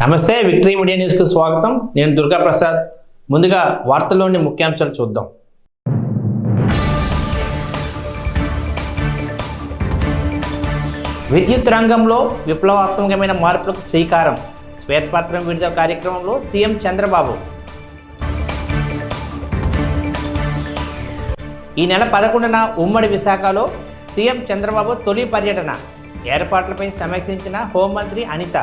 నమస్తే, victory media న్యూస్కు స్వాగతం. నేను దుర్గా ప్రసాద్. ముందుగా వార్తల్లోని ముఖ్యాంశాలు చూద్దాం. విద్యుత్ రంగంలో విప్లవాత్మకమైన మార్పులకు శ్రీకారం. శ్వేతపత్రం విడుదల కార్యక్రమంలో సీఎం చంద్రబాబు. ఈ నెల 11న ఉమ్మడి విశాఖలో సీఎం చంద్రబాబు తొలి పర్యటన. ఏర్పాట్లపై సమీక్షించిన హోంమంత్రి అనిత.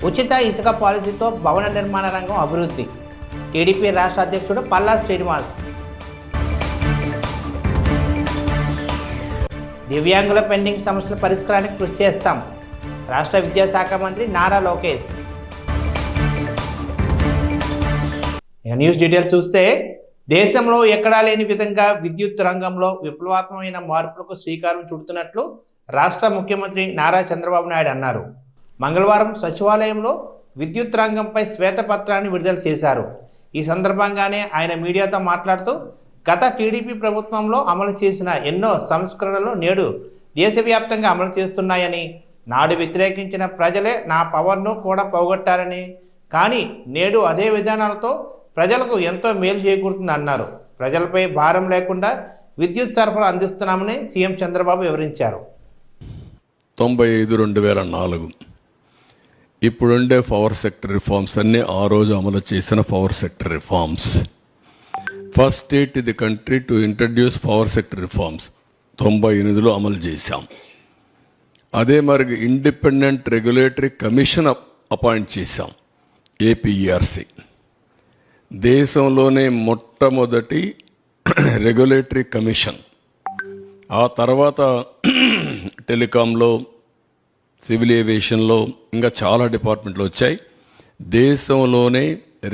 ఉచిత ఇసుక పాలసీతో భవన నిర్మాణ రంగం అభివృద్ధి. టీడీపీ రాష్ట్ర అధ్యక్షుడు పల్లా శ్రీనివాస్. దివ్యాంగుల పెండింగ్ సమస్యల పరిష్కారానికి కృషి చేస్తాం. రాష్ట్ర విద్యాశాఖ మంత్రి నారా లోకేష్. న్యూస్ డీటెయిల్స్ చూస్తే, దేశంలో ఎక్కడా లేని విధంగా విద్యుత్ రంగంలో విప్లవాత్మకమైన మార్పులకు శ్రీకారం చుడుతున్నట్లు రాష్ట్ర ముఖ్యమంత్రి నారా చంద్రబాబు నాయుడు అన్నారు. మంగళవారం సచివాలయంలో విద్యుత్ రంగంపై శ్వేతపత్రాన్ని విడుదల చేశారు. ఈ సందర్భంగానే ఆయన మీడియాతో మాట్లాడుతూ, గత టీడీపీ ప్రభుత్వంలో అమలు చేసిన ఎన్నో సంస్కరణలు నేడు దేశవ్యాప్తంగా అమలు చేస్తున్నాయని, నాడు వ్యతిరేకించిన ప్రజలే నా పవర్ను కూడా పోగొట్టారని, కానీ నేడు అదే విధానాలతో ప్రజలకు ఎంతో మేలు చేకూరుతుంది అన్నారు. ప్రజలపై భారం లేకుండా విద్యుత్ సరఫరా అందిస్తున్నామని సీఎం చంద్రబాబు వివరించారు. 95/2004 ఇప్పుడుండే పవర్ సెక్టర్ రిఫార్మ్స్ అన్ని ఆ రోజు అమలు చేసిన power sector reforms. First state in the country to introduce power sector reforms 98లో అమలు చేశాం. అదే మరి ఇండిపెండెంట్ రెగ్యులేటరీ కమిషన్ అపాయింట్ చేశాం, ఏపీఈఆర్సీ. దేశంలోనే మొట్టమొదటి రెగ్యులేటరీ కమిషన్. ఆ తర్వాత టెలికాంలో, సివిల్ ఏవియేషన్లో ఇంకా చాలా డిపార్ట్మెంట్లు వచ్చాయి. దేశంలోనే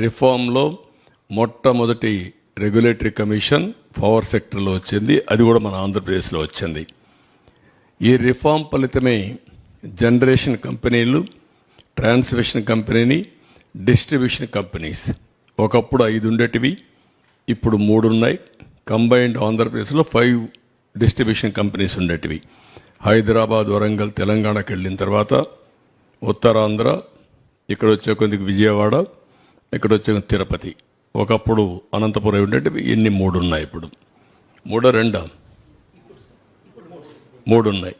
రిఫార్మ్లో మొట్టమొదటి రెగ్యులేటరీ కమిషన్ పవర్ సెక్టర్లో వచ్చింది. అది కూడా మన ఆంధ్రప్రదేశ్లో వచ్చింది. ఈ రిఫార్మ్ ఫలితమే జనరేషన్ కంపెనీలు, ట్రాన్స్మిషన్ కంపెనీ, డిస్ట్రిబ్యూషన్ కంపెనీస్ ఒకప్పుడు 5 ఉండేటివి, ఇప్పుడు 3 ఉన్నాయి. కంబైన్డ్ ఆంధ్రప్రదేశ్లో 5 డిస్ట్రిబ్యూషన్ కంపెనీస్ ఉండేటివి. హైదరాబాద్, వరంగల్, తెలంగాణకి వెళ్ళిన తర్వాత ఉత్తరాంధ్ర, ఇక్కడ వచ్చే కొద్దిగా విజయవాడ, ఇక్కడ వచ్చే తిరుపతి. ఒకప్పుడు అనంతపురం ఉండేటివి. ఇన్ని 3 ఉన్నాయి. ఇప్పుడు 3 ఉన్నాయి.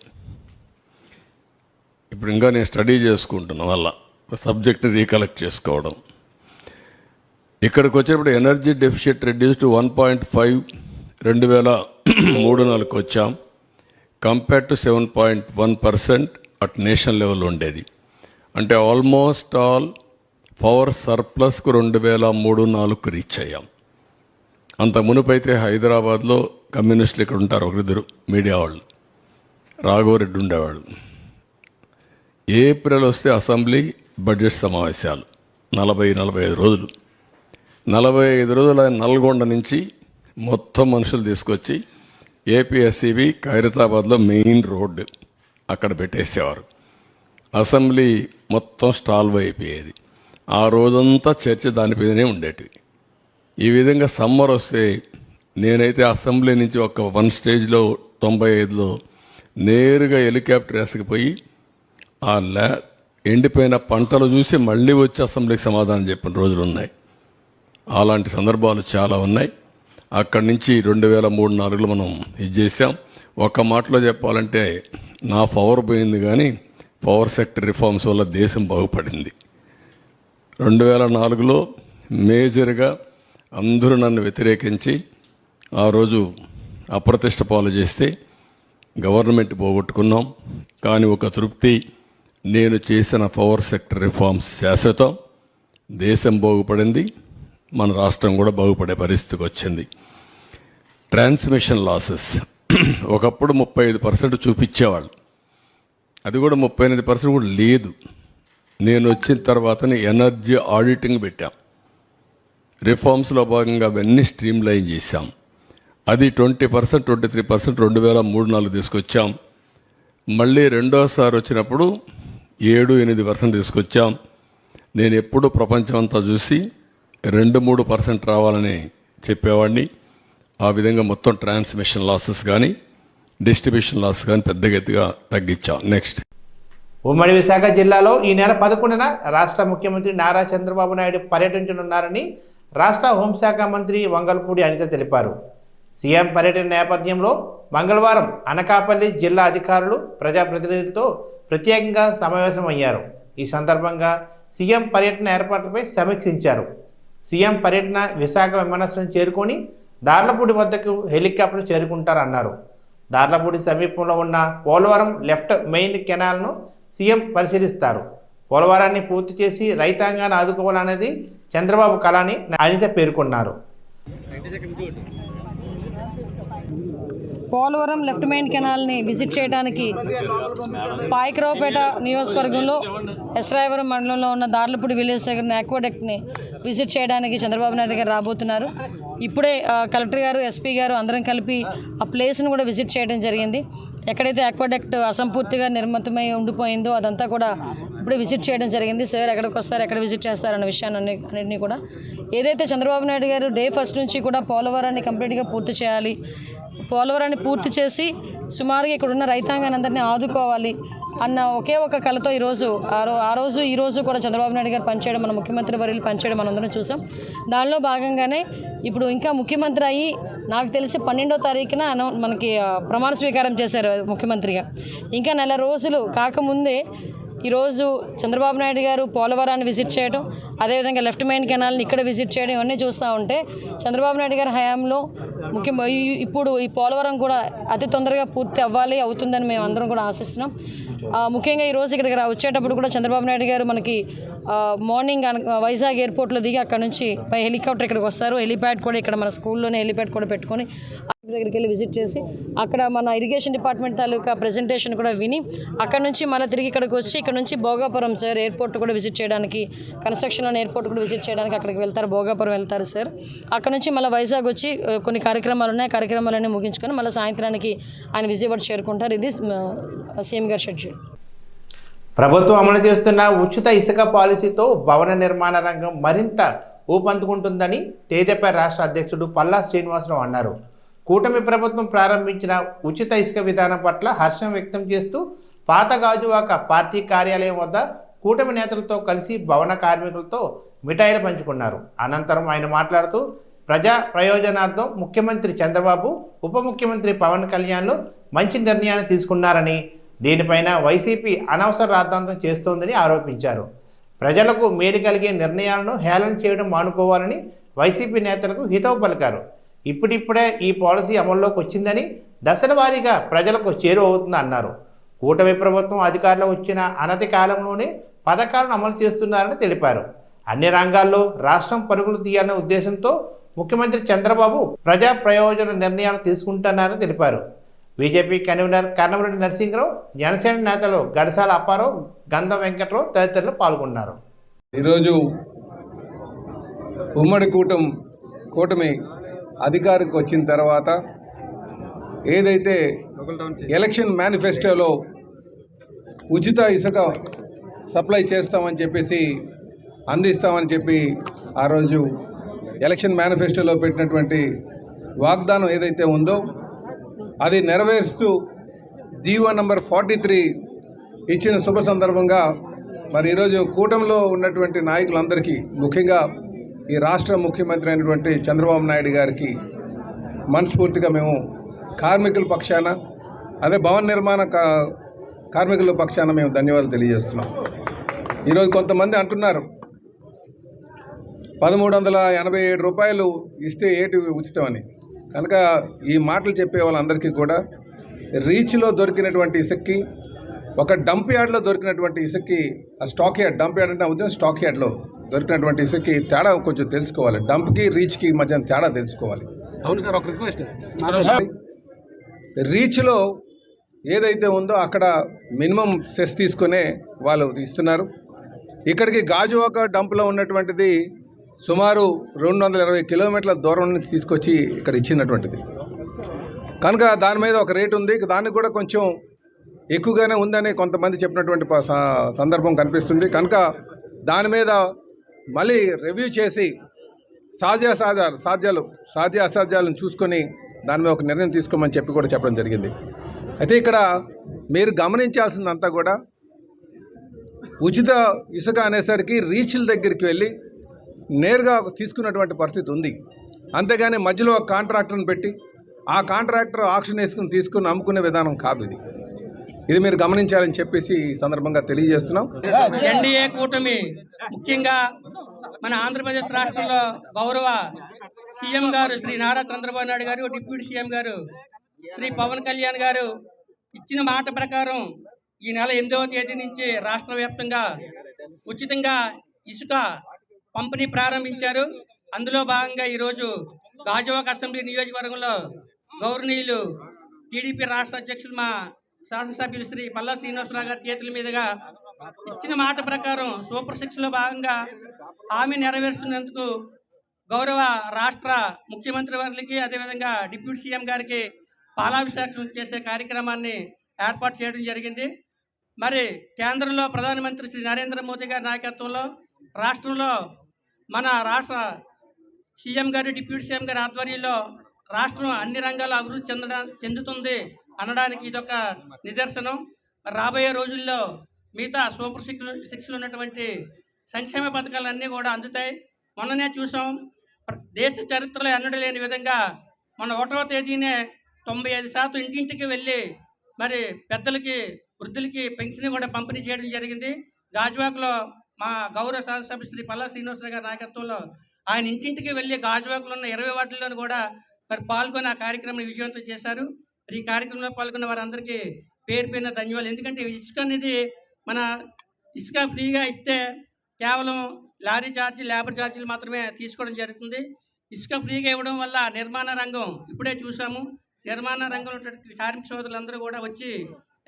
ఇప్పుడు ఇంకా నేను స్టడీ చేసుకుంటున్నా, వల్ల సబ్జెక్ట్ని రీకలెక్ట్ చేసుకోవడం. ఇక్కడికి వచ్చేటప్పుడు ఎనర్జీ డెఫిషిట్ రెడ్యూస్ టు 1.5 2003-04 వచ్చాం. Compare to 7.1% at national level ఉండేది. అంటే ఆల్మోస్ట్ ఆల్ పవర్ సర్ప్లస్కు 2003-04 రీచ్ అయ్యాం. అంత మునుపైతే హైదరాబాద్లో కమ్యూనిస్టులు ఇక్కడ ఉంటారు, ఒకరిద్దరు మీడియా వాళ్ళు, రాఘవరెడ్డి ఉండేవాడు. ఏప్రిల్ వస్తే అసెంబ్లీ బడ్జెట్ సమావేశాలు 40-45 రోజులు. 45 రోజులు ఆయన నల్గొండ నుంచి మొత్తం మనుషులు తీసుకొచ్చి ఏపీఎస్సీబీ ఖైరతాబాద్లో మెయిన్ రోడ్డు అక్కడ పెట్టేసేవారు. అసెంబ్లీ మొత్తం స్టాల్వ్ అయిపోయేది. ఆ రోజంతా చర్చ దానిపైనే ఉండేటివి. ఈ విధంగా సమ్మర్ వస్తే నేనైతే అసెంబ్లీ నుంచి ఒక 1 స్టేజ్లో 95లో నేరుగా హెలికాప్టర్ వేసుకుపోయి ఆ ఎండిపోయిన పంటలు చూసి మళ్ళీ వచ్చి అసెంబ్లీకి సమాధానం చెప్పిన రోజులు ఉన్నాయి. అలాంటి సందర్భాలు చాలా ఉన్నాయి. అక్కడి నుంచి 2003-04లో మనం ఇది చేసాం. ఒక మాటలో చెప్పాలంటే నా పవర్ పోయింది, కానీ పవర్ సెక్టర్ రిఫార్మ్స్ వల్ల దేశం బాగుపడింది. 2004లో మేజర్గా అందరూ నన్ను వ్యతిరేకించి ఆ రోజు అప్రతిష్ట పాలు చేస్తే గవర్నమెంట్ పోగొట్టుకున్నాం. కానీ ఒక తృప్తి, నేను చేసిన పవర్ సెక్టర్ రిఫార్మ్స్ శాశ్వతం. దేశం బాగుపడింది, మన రాష్ట్రం కూడా బాగుపడే పరిస్థితికి వచ్చింది. ట్రాన్స్మిషన్ లాసెస్ ఒకప్పుడు 35% చూపించేవాళ్ళు, అది కూడా 38% కూడా లేదు. నేను వచ్చిన తర్వాతనే ఎనర్జీ ఆడిటింగ్ పెట్టాం. రిఫార్మ్స్లో భాగంగా అవన్నీ స్ట్రీమ్ లైన్ చేశాం. అది 20%, 23% 2003-04 తీసుకొచ్చాం. మళ్ళీ రెండోసారి వచ్చినప్పుడు 7-8% తీసుకొచ్చాం. నేను ఎప్పుడు ప్రపంచం అంతా చూసి 2-3% రావాలని చెప్పేవాడిని. ఆ విధంగా మొత్తం ట్రాన్స్మిషన్ లాసెస్ కానీ డిస్ట్రిబ్యూషన్ లాస్ కానీ పెద్దగా ఎత్తుగా తగ్గించాం. నెక్స్ట్, ఉమ్మడి విశాఖ జిల్లాలో ఈ నెల 11న రాష్ట్ర ముఖ్యమంత్రి నారా చంద్రబాబు నాయుడు పర్యటించనున్నారని రాష్ట్ర హోంశాఖ మంత్రి వంగల్పూడి అనిత తెలిపారు. సీఎం పర్యటన నేపథ్యంలో మంగళవారం అనకాపల్లి జిల్లా అధికారులు ప్రజాప్రతినిధులతో ప్రత్యేకంగా సమావేశమయ్యారు. ఈ సందర్భంగా సీఎం పర్యటన ఏర్పాట్లపై సమీక్షించారు. సీఎం పర్యటన విశాఖ విమానాశ్రయం చేరుకొని దార్లపూడి వద్దకు హెలికాప్టర్ చేరుకుంటారన్నారు. దార్లపూడి సమీపంలో ఉన్న పోలవరం లెఫ్ట్ మెయిన్ కెనాల్ను సీఎం పరిశీలిస్తారు. పోలవరాన్ని పూర్తి చేసి రైతాంగాన్ని ఆదుకోవాలనేది చంద్రబాబు కళ అని అనిత పేర్కొన్నారు. పోలవరం లెఫ్ట్ మెయిన్ కెనాల్ని విజిట్ చేయడానికి పాయకరావుపేట నియోజకవర్గంలో ఎస్రాయవరం మండలంలో ఉన్న దార్లపూడి విలేజ్ దగ్గర ఆక్వాడక్ట్ని విజిట్ చేయడానికి చంద్రబాబు నాయుడు గారు రాబోతున్నారు. ఇప్పుడే కలెక్టర్ గారు, ఎస్పీ గారు అందరం కలిపి ఆ ప్లేస్ను కూడా విజిట్ చేయడం జరిగింది. ఎక్కడైతే ఆక్వాడక్ట్ అసంపూర్తిగా నిర్మితమై ఉండిపోయిందో అదంతా కూడా ఇప్పుడే విజిట్ చేయడం జరిగింది. సార్ ఎక్కడికి వస్తారు, ఎక్కడ విజిట్ చేస్తారన్న విషయాన్ని అన్నింటినీ కూడా ఏదైతే చంద్రబాబు నాయుడు గారు డే ఫస్ట్ నుంచి కూడా పోలవరాన్ని కంప్లీట్గా పూర్తి చేయాలి, పోలవరాన్ని పూర్తి చేసి సుమారుగా ఇక్కడ ఉన్న రైతాంగాన్ని అందరినీ ఆదుకోవాలి అన్న ఒకే ఒక కళతో ఈ రోజు కూడా చంద్రబాబు నాయుడు గారు పనిచేయడం, మన ముఖ్యమంత్రి వర్యులు పనిచేయడం మనందరం చూసాం. దానిలో భాగంగానే ఇప్పుడు ఇంకా ముఖ్యమంత్రి అయ్యి నాకు తెలిసి 12వ తారీఖున మనకి ప్రమాణ స్వీకారం చేశారు ముఖ్యమంత్రిగా. ఇంకా నెల రోజులు కాకముందే ఈరోజు చంద్రబాబు నాయుడు గారు పోలవరాన్ని విజిట్ చేయడం, అదేవిధంగా లెఫ్ట్ మెయిన్ కెనాల్ని ఇక్కడ విజిట్ చేయడం ఇవన్నీ చూస్తూ ఉంటే చంద్రబాబు నాయుడు గారి హయాంలో ఇప్పుడు ఈ పోలవరం కూడా అతి తొందరగా పూర్తి అవుతుందని మేము అందరం కూడా ఆశిస్తున్నాం. ముఖ్యంగా ఈరోజు ఇక్కడికి వచ్చేటప్పుడు కూడా చంద్రబాబు నాయుడు గారు మనకి మార్నింగ్ వైజాగ్ ఎయిర్పోర్ట్లో దిగి అక్కడ నుంచి పై హెలికాప్టర్ ఇక్కడికి వస్తారు. హెలిప్యాడ్ కూడా ఇక్కడ మన స్కూల్లోనే హెలిప్యాడ్ కూడా పెట్టుకొని దగ్గరికి వెళ్ళి విజిట్ చేసి అక్కడ మన ఇరిగేషన్ డిపార్ట్మెంట్ తాలూకా ప్రెజెంటేషన్ కూడా విని అక్కడ నుంచి మళ్ళీ తిరిగి ఇక్కడికి వచ్చి ఇక్కడ నుంచి భోగాపురం సార్ ఎయిర్పోర్ట్ కూడా విజిట్ చేయడానికి, కన్స్ట్రక్షన్లోని ఎయిర్పోర్ట్ కూడా విజిట్ చేయడానికి అక్కడికి వెళ్తారు, భోగాపురం వెళ్తారు సార్. అక్కడ నుంచి మళ్ళీ వైజాగ్ వచ్చి కొన్ని కార్యక్రమాలు ఉన్నాయి, కార్యక్రమాలన్నీ ముగించుకొని మళ్ళీ సాయంత్రానికి ఆయన విజయవాడ చేరుకుంటారు. ఇది సీఎం గారి షెడ్యూల్. ప్రభుత్వం అమలు చేస్తున్న ఉచిత ఇసుక పాలసీతో భవన నిర్మాణ రంగం మరింత ఊపందుకుంటుందని తెదేపా రాష్ట్ర అధ్యక్షుడు పల్లా శ్రీనివాసరావు అన్నారు. కూటమి ప్రభుత్వం ప్రారంభించిన ఉచిత ఇసుక విధానం పట్ల హర్షం వ్యక్తం చేస్తూ పాత గాజువాక పార్టీ కార్యాలయం వద్ద కూటమి నేతలతో కలిసి భవన కార్మికులతో మిఠాయిలు పంచుకున్నారు. అనంతరం ఆయన మాట్లాడుతూ ప్రజా ప్రయోజనార్థం ముఖ్యమంత్రి చంద్రబాబు, ఉప ముఖ్యమంత్రి పవన్ కళ్యాణ్లు మంచి నిర్ణయాన్ని తీసుకున్నారని, దీనిపైన వైసీపీ అనవసర రాద్ధాంతం చేస్తోందని ఆరోపించారు. ప్రజలకు మేలు కలిగే నిర్ణయాలను హేళన చేయడం మానుకోవాలని వైసీపీ నేతలకు హితవు పలికారు. ఇప్పుడిప్పుడే ఈ పాలసీ అమల్లోకి వచ్చిందని, దశల వారీగా ప్రజలకు చేరువవుతుంది అన్నారు. కూటమి ప్రభుత్వం అధికారంలో వచ్చిన అనతి కాలంలోనే పథకాలను అమలు చేస్తున్నారని తెలిపారు. అన్ని రంగాల్లో రాష్ట్రం పరుగులు తీయాలనే ఉద్దేశంతో ముఖ్యమంత్రి చంద్రబాబు ప్రజా ప్రయోజన నిర్ణయాలు తీసుకుంటున్నారని తెలిపారు. బీజేపీ కన్వీనర్ కన్నమరెడ్డి నరసింహరావు, జనసేన నేతలు గడసాల అప్పారావు, గంధం వెంకట్రావు తదితరులు పాల్గొన్నారు. ఈరోజు ఉమ్మడి కూటమి అధికారికి వచ్చిన తర్వాత ఏదైతే ఎలక్షన్ మేనిఫెస్టోలో ఉచిత ఇసుక సప్లై చేస్తామని చెప్పేసి అందిస్తామని చెప్పి ఆ రోజు ఎలక్షన్ మేనిఫెస్టోలో పెట్టినటువంటి వాగ్దానం ఏదైతే ఉందో అది నెరవేరుస్తూ జీవో నంబర్ 43 ఇచ్చిన శుభ సందర్భంగా మరి ఈరోజు కూటమిలో ఉన్నటువంటి నాయకులందరికీ, ముఖ్యంగా ఈ రాష్ట్ర ముఖ్యమంత్రి అయినటువంటి చంద్రబాబు నాయుడు గారికి మనస్ఫూర్తిగా మేము కార్మికుల పక్షాన, అదే భవన నిర్మాణ కార్మికుల పక్షాన మేము ధన్యవాదాలు తెలియజేస్తున్నాం. ఈరోజు కొంతమంది అంటున్నారు 1387 రూపాయలు ఇస్తే ఏటి ఉచితమని. కనుక ఈ మాటలు చెప్పే వాళ్ళందరికీ కూడా రీచ్లో దొరికినటువంటి ఇసుక్కి, ఒక డంప్ యార్డ్లో దొరికినటువంటి ఇసుక్కి, ఆ స్టాక్ యార్డ్, డంప్ యార్డ్ అంటే ఉద్యోగం స్టాక్ యార్డ్లో దొరికినటువంటి ఇసుక్కి తేడా కొంచెం తెలుసుకోవాలి. డంప్కి రీచ్కి మధ్య తేడా తెలుసుకోవాలి. అవును సార్, ఒక రిక్వెస్ట్. రీచ్లో ఏదైతే ఉందో అక్కడ మినిమం సెస్ తీసుకునే వాళ్ళు ఇస్తున్నారు. ఇక్కడికి గాజువాక డంప్లో ఉన్నటువంటిది సుమారు 220 కిలోమీటర్ల దూరం నుంచి తీసుకొచ్చి ఇక్కడ ఇచ్చినటువంటిది. కనుక దాని మీద ఒక రేటు ఉంది, దానికి కూడా కొంచెం ఎక్కువగానే ఉందని కొంతమంది చెప్పినటువంటి సందర్భం కనిపిస్తుంది. కనుక దాని మీద మళ్ళీ రివ్యూ చేసి సాధ్య అసాధ్యాలను చూసుకొని దాని మీద ఒక నిర్ణయం తీసుకోమని చెప్పి కూడా చెప్పడం జరిగింది. అయితే ఇక్కడ మీరు గమనించాల్సిందంతా కూడా ఉచిత ఇసుక అనేసరికి రీచ్ల దగ్గరికి వెళ్ళి నేరుగా తీసుకున్నటువంటి పరిస్థితి ఉంది. అంతేగాని మధ్యలో ఒక కాంట్రాక్టర్ని పెట్టి ఆ కాంట్రాక్టర్ ఆక్షన్ వేసుకుని తీసుకుని అమ్ముకునే విధానం కాదు ఇది మీరు గమనించాలని చెప్పేసి ఈ సందర్భంగా తెలియజేస్తున్నాం. ఎన్డీఏ కూటమి ముఖ్యంగా మన ఆంధ్రప్రదేశ్ రాష్ట్రంలో గౌరవ సీఎం గారు శ్రీ నారా చంద్రబాబు నాయుడు గారు, డిప్యూటీ సీఎం గారు శ్రీ పవన్ కళ్యాణ్ గారు ఇచ్చిన మాట ప్రకారం ఈ నెల 8వ తేదీ నుంచి రాష్ట్ర వ్యాప్తంగా ఉచితంగా ఇసుక పంపిణీ ప్రారంభించారు. అందులో భాగంగా ఈరోజు గాజువాక అసెంబ్లీ నియోజకవర్గంలో గౌరవనీయులు టీడీపీ రాష్ట్ర అధ్యక్షులు మా శాసనసభ్యులు శ్రీ పల్లా శ్రీనివాసరావు గారి చేతుల మీదుగా ఇచ్చిన మాట ప్రకారం సూపర్ 6లో భాగంగా హామీ నెరవేరుస్తున్నందుకు గౌరవ రాష్ట్ర ముఖ్యమంత్రి వారికి అదేవిధంగా డిప్యూటీ సీఎం గారికి పాలాభిషేకం చేసే కార్యక్రమాన్ని ఏర్పాటు చేయడం జరిగింది. మరి కేంద్రంలో ప్రధానమంత్రి శ్రీ నరేంద్ర మోదీ గారి నాయకత్వంలో రాష్ట్రంలో మన రాష్ట్ర సీఎం గారు డిప్యూటీ సీఎం గారి ఆధ్వర్యంలో రాష్ట్రం అన్ని రంగాల్లో అభివృద్ధి చెందుతుంది అనడానికి ఇదొక నిదర్శనం. రాబోయే రోజుల్లో మిగతా సూపర్ 6లో ఉన్నటువంటి సంక్షేమ పథకాలన్నీ కూడా అందుతాయి. మొన్ననే చూసాం, దేశ చరిత్రలో ఎన్నడూ లేని విధంగా మన 1వ తేదీనే 95% ఇంటింటికి వెళ్ళి మరి పెద్దలకి వృద్ధులకి పెన్షన్ కూడా పంపిణీ చేయడం జరిగింది. గాజువాకలో మా గౌరవ శాసనసభ్యులు శ్రీ పల్లా శ్రీనివాసరావు గారి నాయకత్వంలో ఆయన ఇంటింటికి వెళ్ళి గాజువాకలో ఉన్న 20 వార్డుల్లోనూ కూడా మరి పాల్గొని ఆ కార్యక్రమాన్ని విజయవంతం చేశారు. ఈ కార్యక్రమంలో పాల్గొన్న వారందరికీ పేరు పేరున ధన్యవాదాలు. ఎందుకంటే ఇసుక అనేది మన ఇసుక ఫ్రీగా ఇస్తే కేవలం లారీ ఛార్జీ, లేబర్ ఛార్జీలు మాత్రమే తీసుకోవడం జరుగుతుంది. ఇసుక ఫ్రీగా ఇవ్వడం వల్ల నిర్మాణ రంగం ఇప్పుడే చూసాము, నిర్మాణ రంగంలో కార్మిక సోదరులందరూ కూడా వచ్చి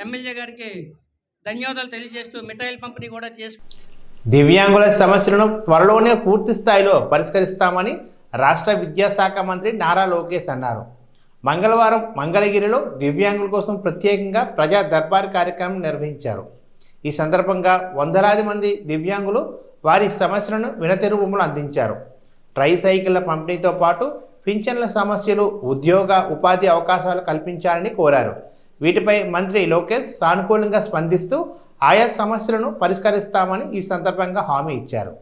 ఎమ్మెల్యే గారికి ధన్యవాదాలు తెలియజేస్తూ మిఠాయిల పంపిణీ కూడా దివ్యాంగుల సమస్యలను త్వరలోనే పూర్తి స్థాయిలో పరిష్కరిస్తామని రాష్ట్ర విద్యాశాఖ మంత్రి నారా లోకేష్ అన్నారు. మంగళవారం మంగళగిరిలో దివ్యాంగుల కోసం ప్రత్యేకంగా ప్రజా దర్బార్ కార్యక్రమం నిర్వహించారు. ఈ సందర్భంగా వందలాది మంది దివ్యాంగులు వారి సమస్యలను వినతి రూపంలో అందించారు. ట్రై సైకిళ్ల పంపిణీతో పాటు పింఛన్ల సమస్యలు, ఉద్యోగ ఉపాధి అవకాశాలు కల్పించాలని కోరారు. వీటిపై మంత్రి లోకేష్ సానుకూలంగా స్పందిస్తూ ఆయా సమస్యలను పరిష్కరిస్తామని ఈ సందర్భంగా హామీ ఇచ్చారు.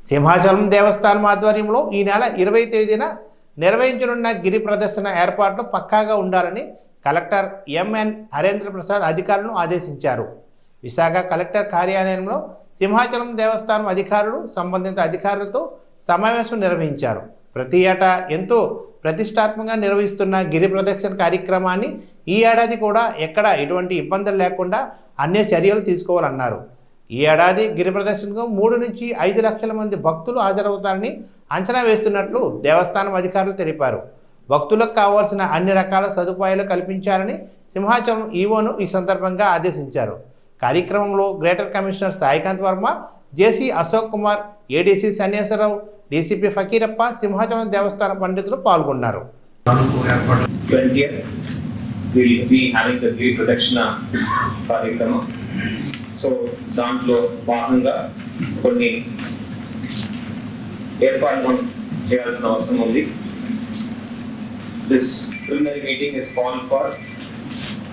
సింహాచలం దేవస్థానం ఆధ్వర్యంలో ఈ నెల 20వ తేదీన నిర్వహించనున్న గిరి ప్రదర్శన ఏర్పాట్లు పక్కాగా ఉండాలని కలెక్టర్ ఎంఎన్ హరేంద్ర ప్రసాద్ అధికారులను ఆదేశించారు. విశాఖ కలెక్టర్ కార్యాలయంలో సింహాచలం దేవస్థానం అధికారులు సంబంధిత అధికారులతో సమావేశం నిర్వహించారు. ప్రతి ఏటా ఎంతో ప్రతిష్టాత్మకంగా నిర్వహిస్తున్న గిరి ప్రదక్షిణ కార్యక్రమాన్ని ఈ ఏడాది కూడా ఎక్కడ ఎటువంటి ఇబ్బందులు లేకుండా అన్ని చర్యలు తీసుకోవాలన్నారు. ఈ ఏడాది గిరి ప్రదర్శనకు 3 నుంచి 5 లక్షల మంది భక్తులు హాజరవుతారని అంచనా వేస్తున్నట్లు దేవస్థానం అధికారులు తెలిపారు. భక్తులకు కావాల్సిన అన్ని రకాల సదుపాయాలు కల్పించాలని సింహాచలం ఈవోను ఈ సందర్భంగా ఆదేశించారు. కార్యక్రమంలో గ్రేటర్ కమిషనర్ సాయికాంత్ వర్మ, జేసీ అశోక్ కుమార్, ఏడీసీ సన్యాసరావు, డీసీపీ ఫకీరప్ప, సింహాచలం దేవస్థాన పండితులు పాల్గొన్నారు. సో దాంట్లో భాగంగా కొన్ని ఏర్పాట్లు చేయాల్సిన అవసరం ఉంది. This preliminary meeting is called for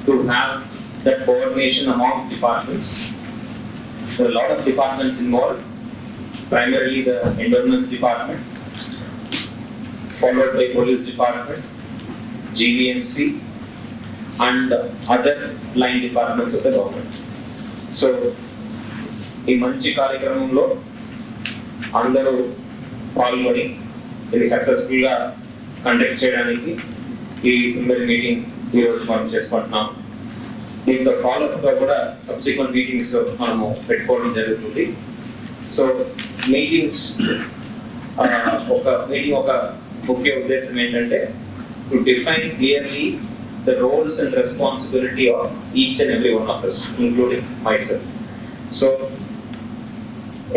to have that coordination amongst departments. There are a lot of departments involved, primarily the endowments department, followed by police department, GVMC, and other line departments of the government. So ఈ మంచి కార్యక్రమంలో అందరూ పాల్గొని ఇది సక్సెస్ఫుల్గా conduct చేయడానికి ఈ meeting ఈరోజు మనం చేసుకుంటున్నాం. దీంతో ఫాలోఅప్గా కూడా సబ్సిక్వెంట్ మీటింగ్స్ మనము పెట్టుకోవడం జరుగుతుంది. సో మీటింగ్స్ ఒక ముఖ్య ఉద్దేశం ఏంటంటే to define clearly the roles and responsibility of each and every one of us, including myself. So,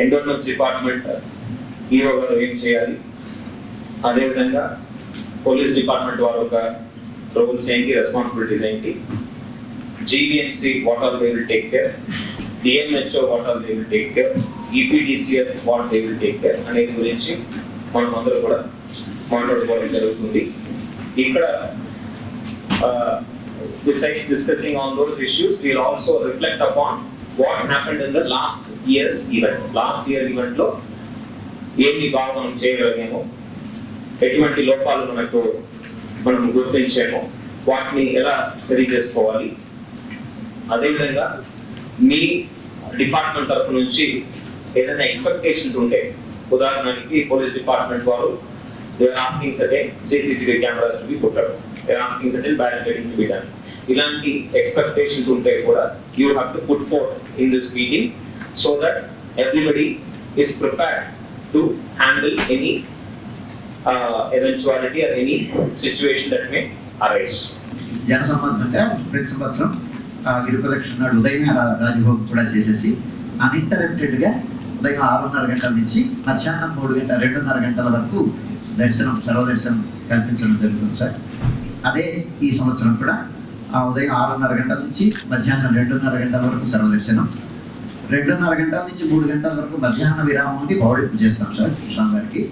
endowments department, EO garu em cheyali, ade vidhanga police department varu oka roles enti, responsibilities enti, GVMC what all they will take care, DMHO what all they will take care, EPDCF what they will take care అనేది గురించి మనం అందరూ కూడా మాట్లాడుకోవడం జరుగుతుంది. ఇక్కడ besides discussing on those issues, we'll also reflect upon what happened in the last year's event. Last year event lo ఏమి బాగా మనం చేయగలిగామో, ఎటువంటి లోపాలు మనం గుర్తించామో, వాటిని ఎలా సరి చేసుకోవాలి. అదేవిధంగా మీ డిపార్ట్మెంట్ తరఫు నుంచి ఏదైనా ఎక్స్పెక్టేషన్స్ ఉంటే, ఉదాహరణకి పోలీస్ డిపార్ట్మెంట్ వారు they are asking certain CCTV cameras to be put up. They are asking certain barricading to be done. Ilanti expectations unte kuda you have to put forth in this meeting so that everybody is prepared to handle any eventuality or any situation that may arise. జన సంబంధంగా ప్రతి సంవత్సరం గిరి ప్రదక్షిణ నాడు ఉదయమే రాజభోగం కూడా చేసేసి అన్ఇంటరప్టెడ్గా ఉదయం 6:30 గంటల నుంచి మధ్యాహ్నం 2:30 గంటల వరకు దర్శనం, సర్వదర్శనం కల్పించడం జరుగుతుంది సార్. అదే ఈ సంవత్సరం కూడా ఉదయం 6:30 గంటల నుంచి మధ్యాహ్నం 2:30 గంటల వరకు సర్వదర్శనం, 2:30 గంటల నుంచి 3 గంటల వరకు మధ్యాహ్న విరామం అని పౌడింపు చేస్తాం సార్ స్వామివారికి.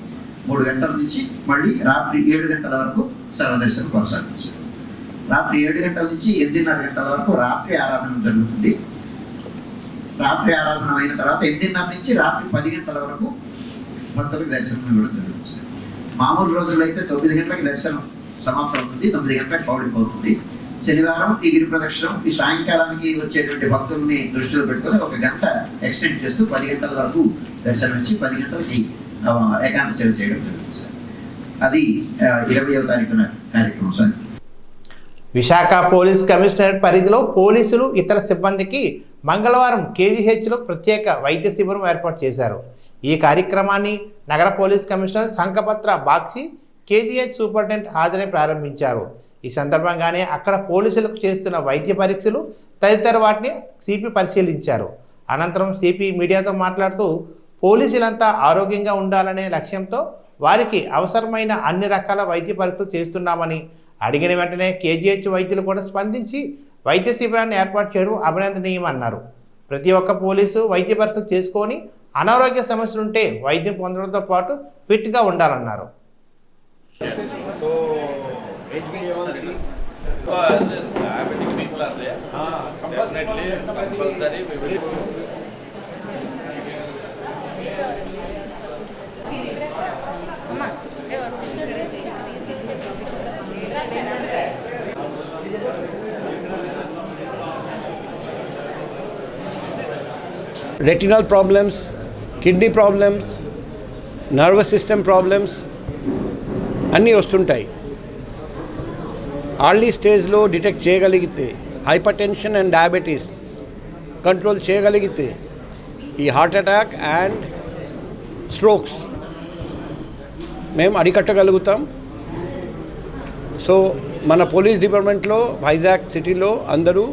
3 గంటల నుంచి మళ్ళీ రాత్రి 7 గంటల వరకు సర్వదర్శనం కొనసాగుతుంది సార్. రాత్రి 7 గంటల నుంచి 8:30 గంటల వరకు రాత్రి ఆరాధన జరుగుతుంది. రాత్రి ఆరాధన అయిన తర్వాత 8:30 నుంచి రాత్రి 10 గంటల వరకు భక్తులకు దర్శనం ఇవ్వడం జరుగుతుంది సార్. మామూలు రోజుల్లో అయితే 9 గంటలకి దర్శనం సమాప్తం అవుతుంది, 9 గంటలకు పౌడింపు అవుతుంది. శనివారం ఈ గిరి ప్రదక్షిణం ఈ సాయంకాలానికి వచ్చేటువంటి భక్తుల్ని దృష్టిలో పెట్టుకొని 1 గంట ఎక్స్టెండ్ చేస్తూ 10 గంటల వరకు దర్శనం ఇచ్చి 10 గంటలకి ఏకాంత సేవ చేయడం జరుగుతుంది సార్. అది 20వ తారీఖున కార్యక్రమం సార్. విశాఖ పోలీస్ కమిషనరేట్ పరిధిలో పోలీసులు ఇతర సిబ్బందికి మంగళవారం కేజీహెచ్లో ప్రత్యేక వైద్య శిబిరం ఏర్పాటు చేశారు. ఈ కార్యక్రమాన్ని నగర police commissioner సంకపత్ర Bakshi, KGH superintendent హాజరై ప్రారంభించారు. ఈ సందర్భంగానే అక్కడ పోలీసులకు చేస్తున్న వైద్య పరీక్షలు తదితర వాటిని సిపి పరిశీలించారు. అనంతరం సిపి మీడియాతో మాట్లాడుతూ పోలీసులంతా ఆరోగ్యంగా ఉండాలనే లక్ష్యంతో వారికి అవసరమైన అన్ని రకాల వైద్య పరీక్షలు చేస్తున్నామని, అడిగిన వెంటనే కేజీహెచ్ వైద్యులు కూడా స్పందించి వైద్య శిబిరాన్ని ఏర్పాటు చేయడం అభినందనీయమన్నారు. ప్రతి ఒక్క పోలీసు వైద్య పరీక్షలు చేసుకొని అనారోగ్య సమస్యలుంటే వైద్యం పొందడంతో పాటు ఫిట్గా ఉండాలన్నారు. retinal problems, kidney problems, nervous system problems అన్నీ వస్తుంటాయి. ఎర్లీ స్టేజ్లో డిటెక్ట్ చేయగలిగితే, hyper tension and diabetes control చేయగలిగితే ఈ హార్ట్ అటాక్ అండ్ స్ట్రోక్స్ మేము అరికట్టగలుగుతాం. సో మన పోలీస్ డిపార్ట్మెంట్లో వైజాగ్ సిటీలో అందరూ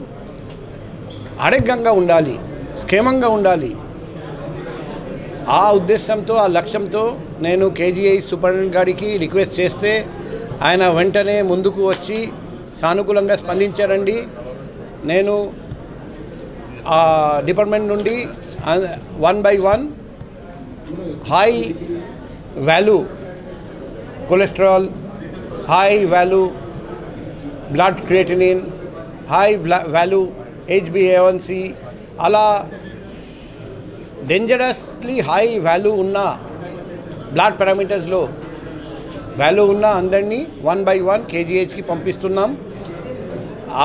ఆరోగ్యంగా ఉండాలి, క్షేమంగా ఉండాలి. ఆ ఉద్దేశంతో, ఆ లక్ష్యంతో నేను కేజీహెచ్ సూపరింటెండెంట్ గారికి రిక్వెస్ట్ చేస్తే ఆయన వెంటనే ముందుకు వచ్చి సానుకూలంగా స్పందించారండి. నేను ఆ డిపార్ట్మెంట్ నుండి 1 by 1 high value cholesterol, high value blood creatinine, high value HbA1c అలా డేంజరస్లీ హై వాల్యూ ఉన్న బ్లడ్ పారామీటర్స్లో వాల్యూ ఉన్న అందరినీ 1 by 1 కేజీహెచ్కి పంపిస్తున్నాం.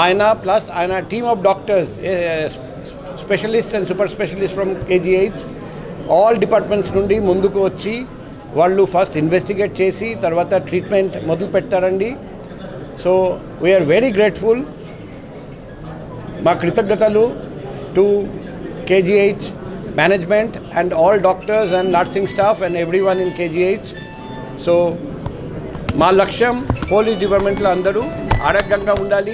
ఆయన ప్లస్ ఆయన team of doctors, specialist and super specialist from KGH all departments నుండి ముందుకు వచ్చి వాళ్ళు ఫస్ట్ ఇన్వెస్టిగేట్ చేసి తర్వాత ట్రీట్మెంట్ మొదలు పెడతారండి. So we are very grateful. మా కృతజ్ఞతలు to KGH management and all doctors and nursing staff and everyone in KGH. So మా లక్ష్యం పోలీస్ డిపార్ట్మెంట్లో అందరూ ఆరోగ్యంగా ఉండాలి.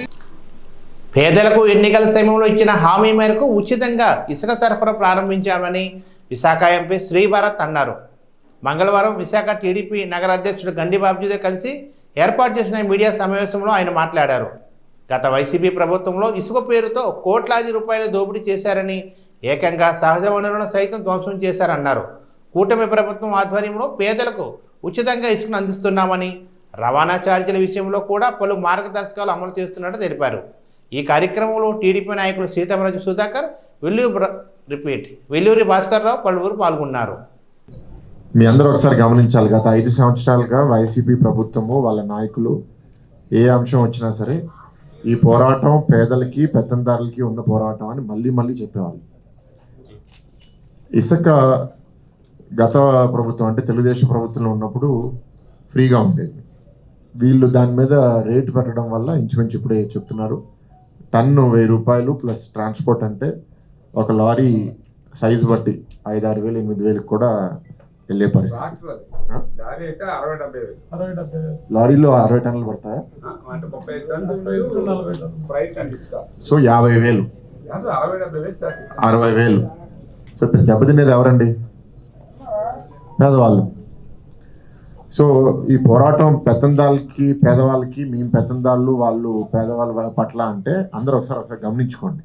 పేదలకు ఎన్నికల సమయంలో ఇచ్చిన హామీ మేరకు ఉచితంగా ఇసుక సరఫరా ప్రారంభించామని విశాఖ ఎంపీ శ్రీభరత్ అన్నారు. మంగళవారం విశాఖ టీడీపీ నగర అధ్యక్షుడు గండి బాబ్జీతో కలిసి ఏర్పాటు చేసిన మీడియా సమావేశంలో ఆయన మాట్లాడారు. గత వైసీపీ ప్రభుత్వంలో ఇసుక పేరుతో కోట్లాది రూపాయల దోపిడీ చేశారని, ఏకంగా సహజ వనరులను సైతం ధ్వంసం చేశారన్నారు. కూటమి ప్రభుత్వం ఆధ్వర్యంలో పేదలకు ఉచితంగా ఇసుకను అందిస్తున్నామని, రవాణా ఛార్జీల విషయంలో కూడా పలు మార్గదర్శకాలు అమలు చేస్తున్నట్టు తెలిపారు. ఈ కార్యక్రమంలో టీడీపీ నాయకులు సీతామరాజు సుధాకర్, వెల్లూరి భాస్కర్ రావు పలువురు పాల్గొన్నారు. మీ అందరూ ఒకసారి గమనించాలి, గత 5 సంవత్సరాలుగా వైసీపీ ప్రభుత్వము వాళ్ళ నాయకులు ఏ అంశం వచ్చినా సరే ఈ పోరాటం పేదలకి పెత్తందారులకి ఉన్న పోరాటం అని మళ్ళీ చెప్పేవాళ్ళు. ఇసుక గత ప్రభుత్వం అంటే తెలుగుదేశం ప్రభుత్వంలో ఉన్నప్పుడు ఫ్రీగా ఉండేది. వీళ్ళు దాని మీద రేటు పెట్టడం వల్ల ఇంచుమించు ఇప్పుడే చెప్తున్నారు టన్ను 1000 రూపాయలు ప్లస్ ట్రాన్స్పోర్ట్, అంటే ఒక లారీ సైజు బట్టి 5-6 వేలు 8 వేలకు కూడా వెళ్ళే పరిస్థితి. లారీలో 60 టన్నులు పడతాయా? సో 50,000, 60,000. సో దెబ్బతినేది ఎవరండి? పేదవాళ్ళు. సో ఈ పోరాటం పెత్తందాలకి పేదవాళ్ళకి, మేము పెత్తందాళ్ళు వాళ్ళు పేదవాళ్ళ పట్ల అంటే అందరూ ఒకసారి గమనించుకోండి.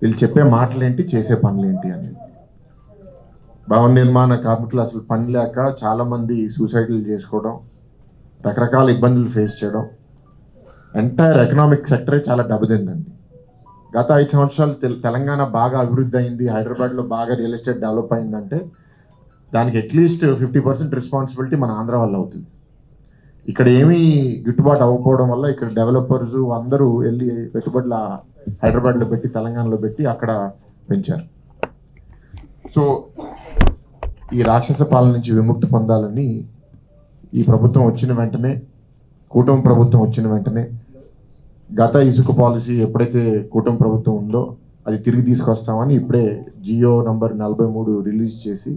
వీళ్ళు చెప్పే మాటలేంటి, చేసే పనులేంటి అని. భవన నిర్మాణ కార్మికులు అసలు పని లేక చాలామంది సూసైడ్లు చేసుకోవడం, రకరకాల ఇబ్బందులు ఫేస్ చేయడం, ఎంటైర్ ఎకనామిక్ సెక్టరే చాలా దెబ్బతిందండి. గత 5 సంవత్సరాలు తెలంగాణ బాగా అభివృద్ధి అయింది, హైదరాబాద్లో బాగా రియల్ ఎస్టేట్ డెవలప్ అయిందంటే దానికి అట్లీస్ట్ 50% రెస్పాన్సిబిలిటీ మన ఆంధ్ర వల్ల అవుతుంది. ఇక్కడ ఏమీ గిట్టుబాటు అవ్వకపోవడం వల్ల ఇక్కడ డెవలపర్స్ అందరూ వెళ్ళి పెట్టుబడులు హైదరాబాద్లో పెట్టి తెలంగాణలో పెట్టి అక్కడ పెంచారు. సో ఈ రాక్షస పాలన నుంచి విముక్తి పొందాలని ఈ ప్రభుత్వం వచ్చిన వెంటనే, కూటమి ప్రభుత్వం వచ్చిన వెంటనే గత ఇసుక పాలసీ ఎప్పుడైతే కూటమి ప్రభుత్వం ఉందో అది తిరిగి తీసుకొస్తామని ఇప్పుడే జియో నంబర్ 43 రిలీజ్ చేసి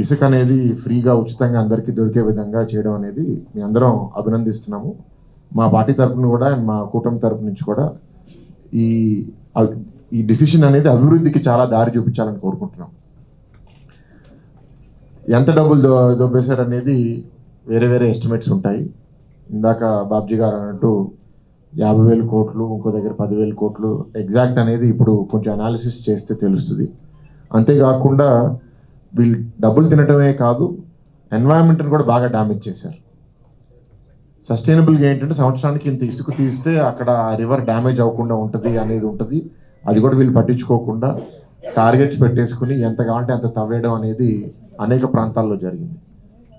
ఇసుక అనేది ఫ్రీగా ఉచితంగా అందరికీ దొరికే విధంగా చేయడం అనేది మీ అందరం అభినందిస్తున్నాము. మా పార్టీ తరఫున కూడా అండ్ మా కూటమి తరఫు నుంచి కూడా ఈ డిసిషన్ అనేది అభివృద్ధికి చాలా దారి చూపించాలని కోరుకుంటున్నాం. ఎంత డబ్బులు దొబ్బేశారనేది వేరే ఎస్టిమేట్స్ ఉంటాయి. ఇందాక బాబ్జీ గారు అన్నట్టు 50,000 కోట్లు, ఇంకో దగ్గర 10,000 కోట్లు, ఎగ్జాక్ట్ అనేది ఇప్పుడు కొంచెం అనాలిసిస్ చేస్తే తెలుస్తుంది. అంతేకాకుండా వీళ్ళు డబ్బులు తినటమే కాదు, ఎన్వైరన్మెంట్ని కూడా బాగా డ్యామేజ్ చేశారు. సస్టైనబుల్గా ఏంటంటే సంవత్సరానికి ఇంత ఇసుక తీస్తే అక్కడ రివర్ డ్యామేజ్ అవ్వకుండా ఉంటుంది అనేది ఉంటుంది. అది కూడా వీళ్ళు పట్టించుకోకుండా టార్గెట్స్ పెట్టేసుకుని ఎంత కావాలంటే అంత తవ్వేయడం అనేది అనేక ప్రాంతాల్లో జరిగింది.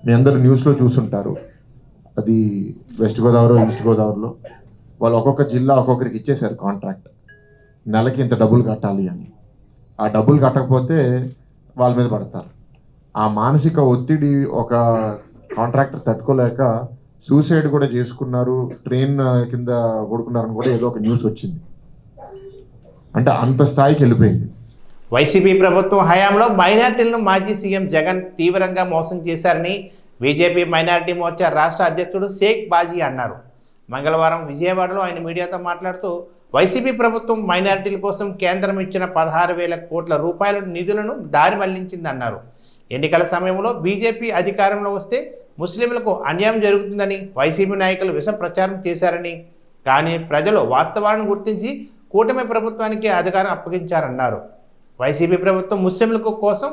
మీ అందరూ న్యూస్లో చూసుంటారు. అది వెస్ట్ గోదావరి, ఈస్ట్ గోదావరిలో వాళ్ళు ఒక్కొక్క జిల్లా ఒక్కొక్కరికి ఇచ్చేశారు కాంట్రాక్ట్, నెలకి ఇంత డబ్బులు కట్టాలి అని. ఆ డబ్బులు కట్టకపోతే వాళ్ళ మీద పడతారు. ఆ మానసిక ఒత్తిడి ఒక కాంట్రాక్టర్ తట్టుకోలేక సూసైడ్ కూడా చేసుకున్నారు, ట్రైన్ కింద పడుకున్నారని కూడా ఏదో ఒక న్యూస్ వచ్చింది. అంటే అంత స్థాయికి వెళ్ళిపోయింది. వైసీపీ ప్రభుత్వం హయాంలో మైనార్టీలను మాజీ సీఎం జగన్ తీవ్రంగా మోసం చేశారని బీజేపీ మైనార్టీ మోర్చా రాష్ట్ర అధ్యక్షుడు షేక్ బాజీ అన్నారు. మంగళవారం విజయవాడలో ఆయన మీడియాతో మాట్లాడుతూ వైసీపీ ప్రభుత్వం మైనారిటీల కోసం కేంద్రం ఇచ్చిన 16,000 కోట్ల రూపాయల నిధులను దారి మళ్లించిందన్నారు. ఎన్నికల సమయంలో బీజేపీ అధికారంలో వస్తే ముస్లింలకు అన్యాయం జరుగుతుందని వైసీపీ నాయకులు విష ప్రచారం చేశారని, కానీ ప్రజలు వాస్తవాలను గుర్తించి కూటమి ప్రభుత్వానికి అధికారం అప్పగించారన్నారు. వైసీపీ ప్రభుత్వం ముస్లింలకు కోసం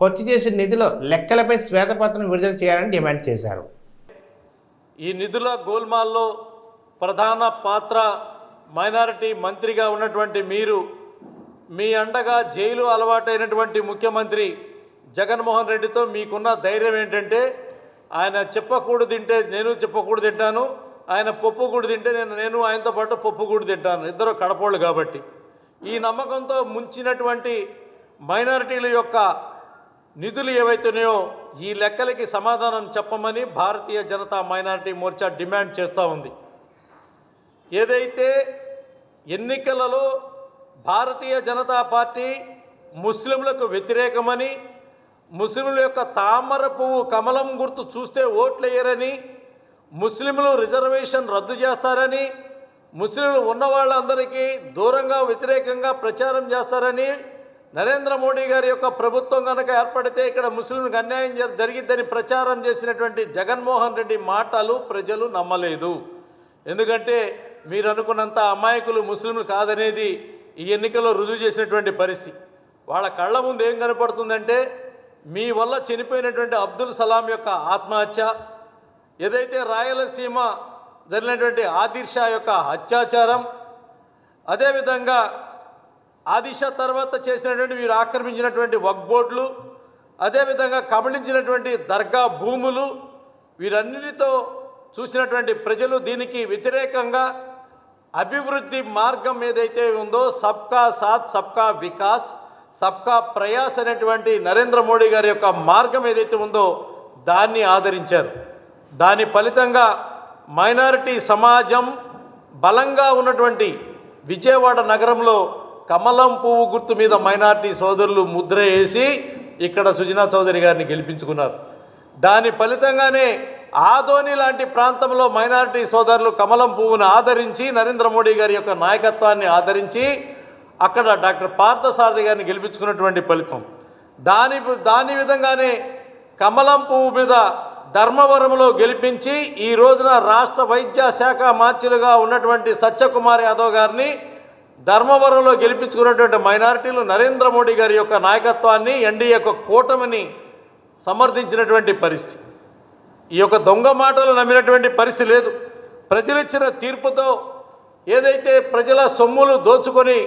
ఖర్చు చేసే నిధుల లెక్కలపై శ్వేతపత్రం విడుదల చేయాలని డిమాండ్ చేశారు. ఈ నిధుల గోల్మాల్లో ప్రధాన పాత్ర మైనారిటీ మంత్రిగా ఉన్నటువంటి మీరు, మీ అండగా జైలు అలవాటైనటువంటి ముఖ్యమంత్రి జగన్మోహన్ రెడ్డితో మీకున్న ధైర్యం ఏంటంటే, ఆయన చెప్పకూడదు తింటే నేను చెప్పకూడదు తింటాను, ఆయన పప్పుగూడు తింటే నేను ఆయనతో పాటు పప్పుగూడు తింటాను, ఇద్దరు కడపోళ్ళు కాబట్టి. ఈ నమ్మకంతో ముంచినటువంటి మైనారిటీల యొక్క నిధులు ఏవైతున్నాయో ఈ లెక్కలకి సమాధానం చెప్పమని భారతీయ జనతా మైనారిటీ మోర్చా డిమాండ్ చేస్తూ ఉంది. ఏదైతే ఎన్నికలలో భారతీయ జనతా పార్టీ ముస్లింలకు వ్యతిరేకమని, ముస్లింల యొక్క తామర పువ్వు కమలం గుర్తు చూస్తే ఓట్లు వేయరని, ముస్లింలు రిజర్వేషన్ రద్దు చేస్తారని, ముస్లింలు ఉన్న వాళ్ళందరికీ దూరంగా వ్యతిరేకంగా ప్రచారం చేస్తారని, నరేంద్ర మోడీ గారి యొక్క ప్రభుత్వం కనుక ఏర్పడితే ఇక్కడ ముస్లింలకు అన్యాయం జరిగిద్దని ప్రచారం చేసినటువంటి జగన్మోహన్ రెడ్డి మాటలు ప్రజలు నమ్మలేదు. ఎందుకంటే మీరు అనుకున్నంత అమాయకులు ముస్లింలు కాదనేది ఈ ఎన్నికల్లో రుజువు చేసినటువంటి పరిస్థితి. వాళ్ళ కళ్ళ ముందు ఏం కనపడుతుందంటే మీ వల్ల చనిపోయినటువంటి అబ్దుల్ సలాం యొక్క ఆత్మహత్య, ఏదైతే రాయలసీమ జరిగినటువంటి ఆదిల్ షా యొక్క అత్యాచారం, అదేవిధంగా ఆదిల్ షా తర్వాత చేసినటువంటి వీరు ఆక్రమించినటువంటి వక్ఫ్ బోర్డులు, అదేవిధంగా కబళించినటువంటి దర్గా భూములు, వీరన్నిటితో చూసినటువంటి ప్రజలు దీనికి వ్యతిరేకంగా అభివృద్ధి మార్గం ఏదైతే ఉందో సబ్కా సాత్ సబ్కా వికాస్ సబ్కా ప్రయాస్ అనేటువంటి నరేంద్ర మోడీ గారి యొక్క మార్గం ఏదైతే ఉందో దాన్ని ఆదరించారు. దాని ఫలితంగా మైనారిటీ సమాజం బలంగా ఉన్నటువంటి విజయవాడ నగరంలో కమలం పువ్వు గుర్తు మీద మైనారిటీ సోదరులు ముద్ర వేసి ఇక్కడ సుజనా చౌదరి గారిని గెలిపించుకున్నారు. దాని ఫలితంగానే ఆదోని లాంటి ప్రాంతంలో మైనారిటీ సోదరులు కమలం పువ్వును ఆదరించి నరేంద్ర మోడీ గారి యొక్క నాయకత్వాన్ని ఆదరించి అక్కడ డాక్టర్ పార్థసారథి గారిని గెలిపించుకున్నటువంటి ఫలితం. దాని విధంగానే కమలం పువ్వు మీద ధర్మవరంలో గెలిపించి ఈ రోజున రాష్ట్ర వైద్య శాఖ మంత్రులుగా ఉన్నటువంటి సత్యకుమార్ యాదవ్ గారిని ధర్మవరంలో గెలిపించుకున్నటువంటి మైనారిటీలు నరేంద్ర మోడీ గారి యొక్క నాయకత్వాన్ని ఎన్డీఏ యొక్క కూటమిని సమర్థించినటువంటి పరిస్థితి. ఈ యొక్క దొంగ మాటలు నమ్మినటువంటి పరిస్థితి లేదు. ప్రజలిచ్చిన తీర్పుతో ఏదైతే ప్రజల సొమ్ములు దోచుకొని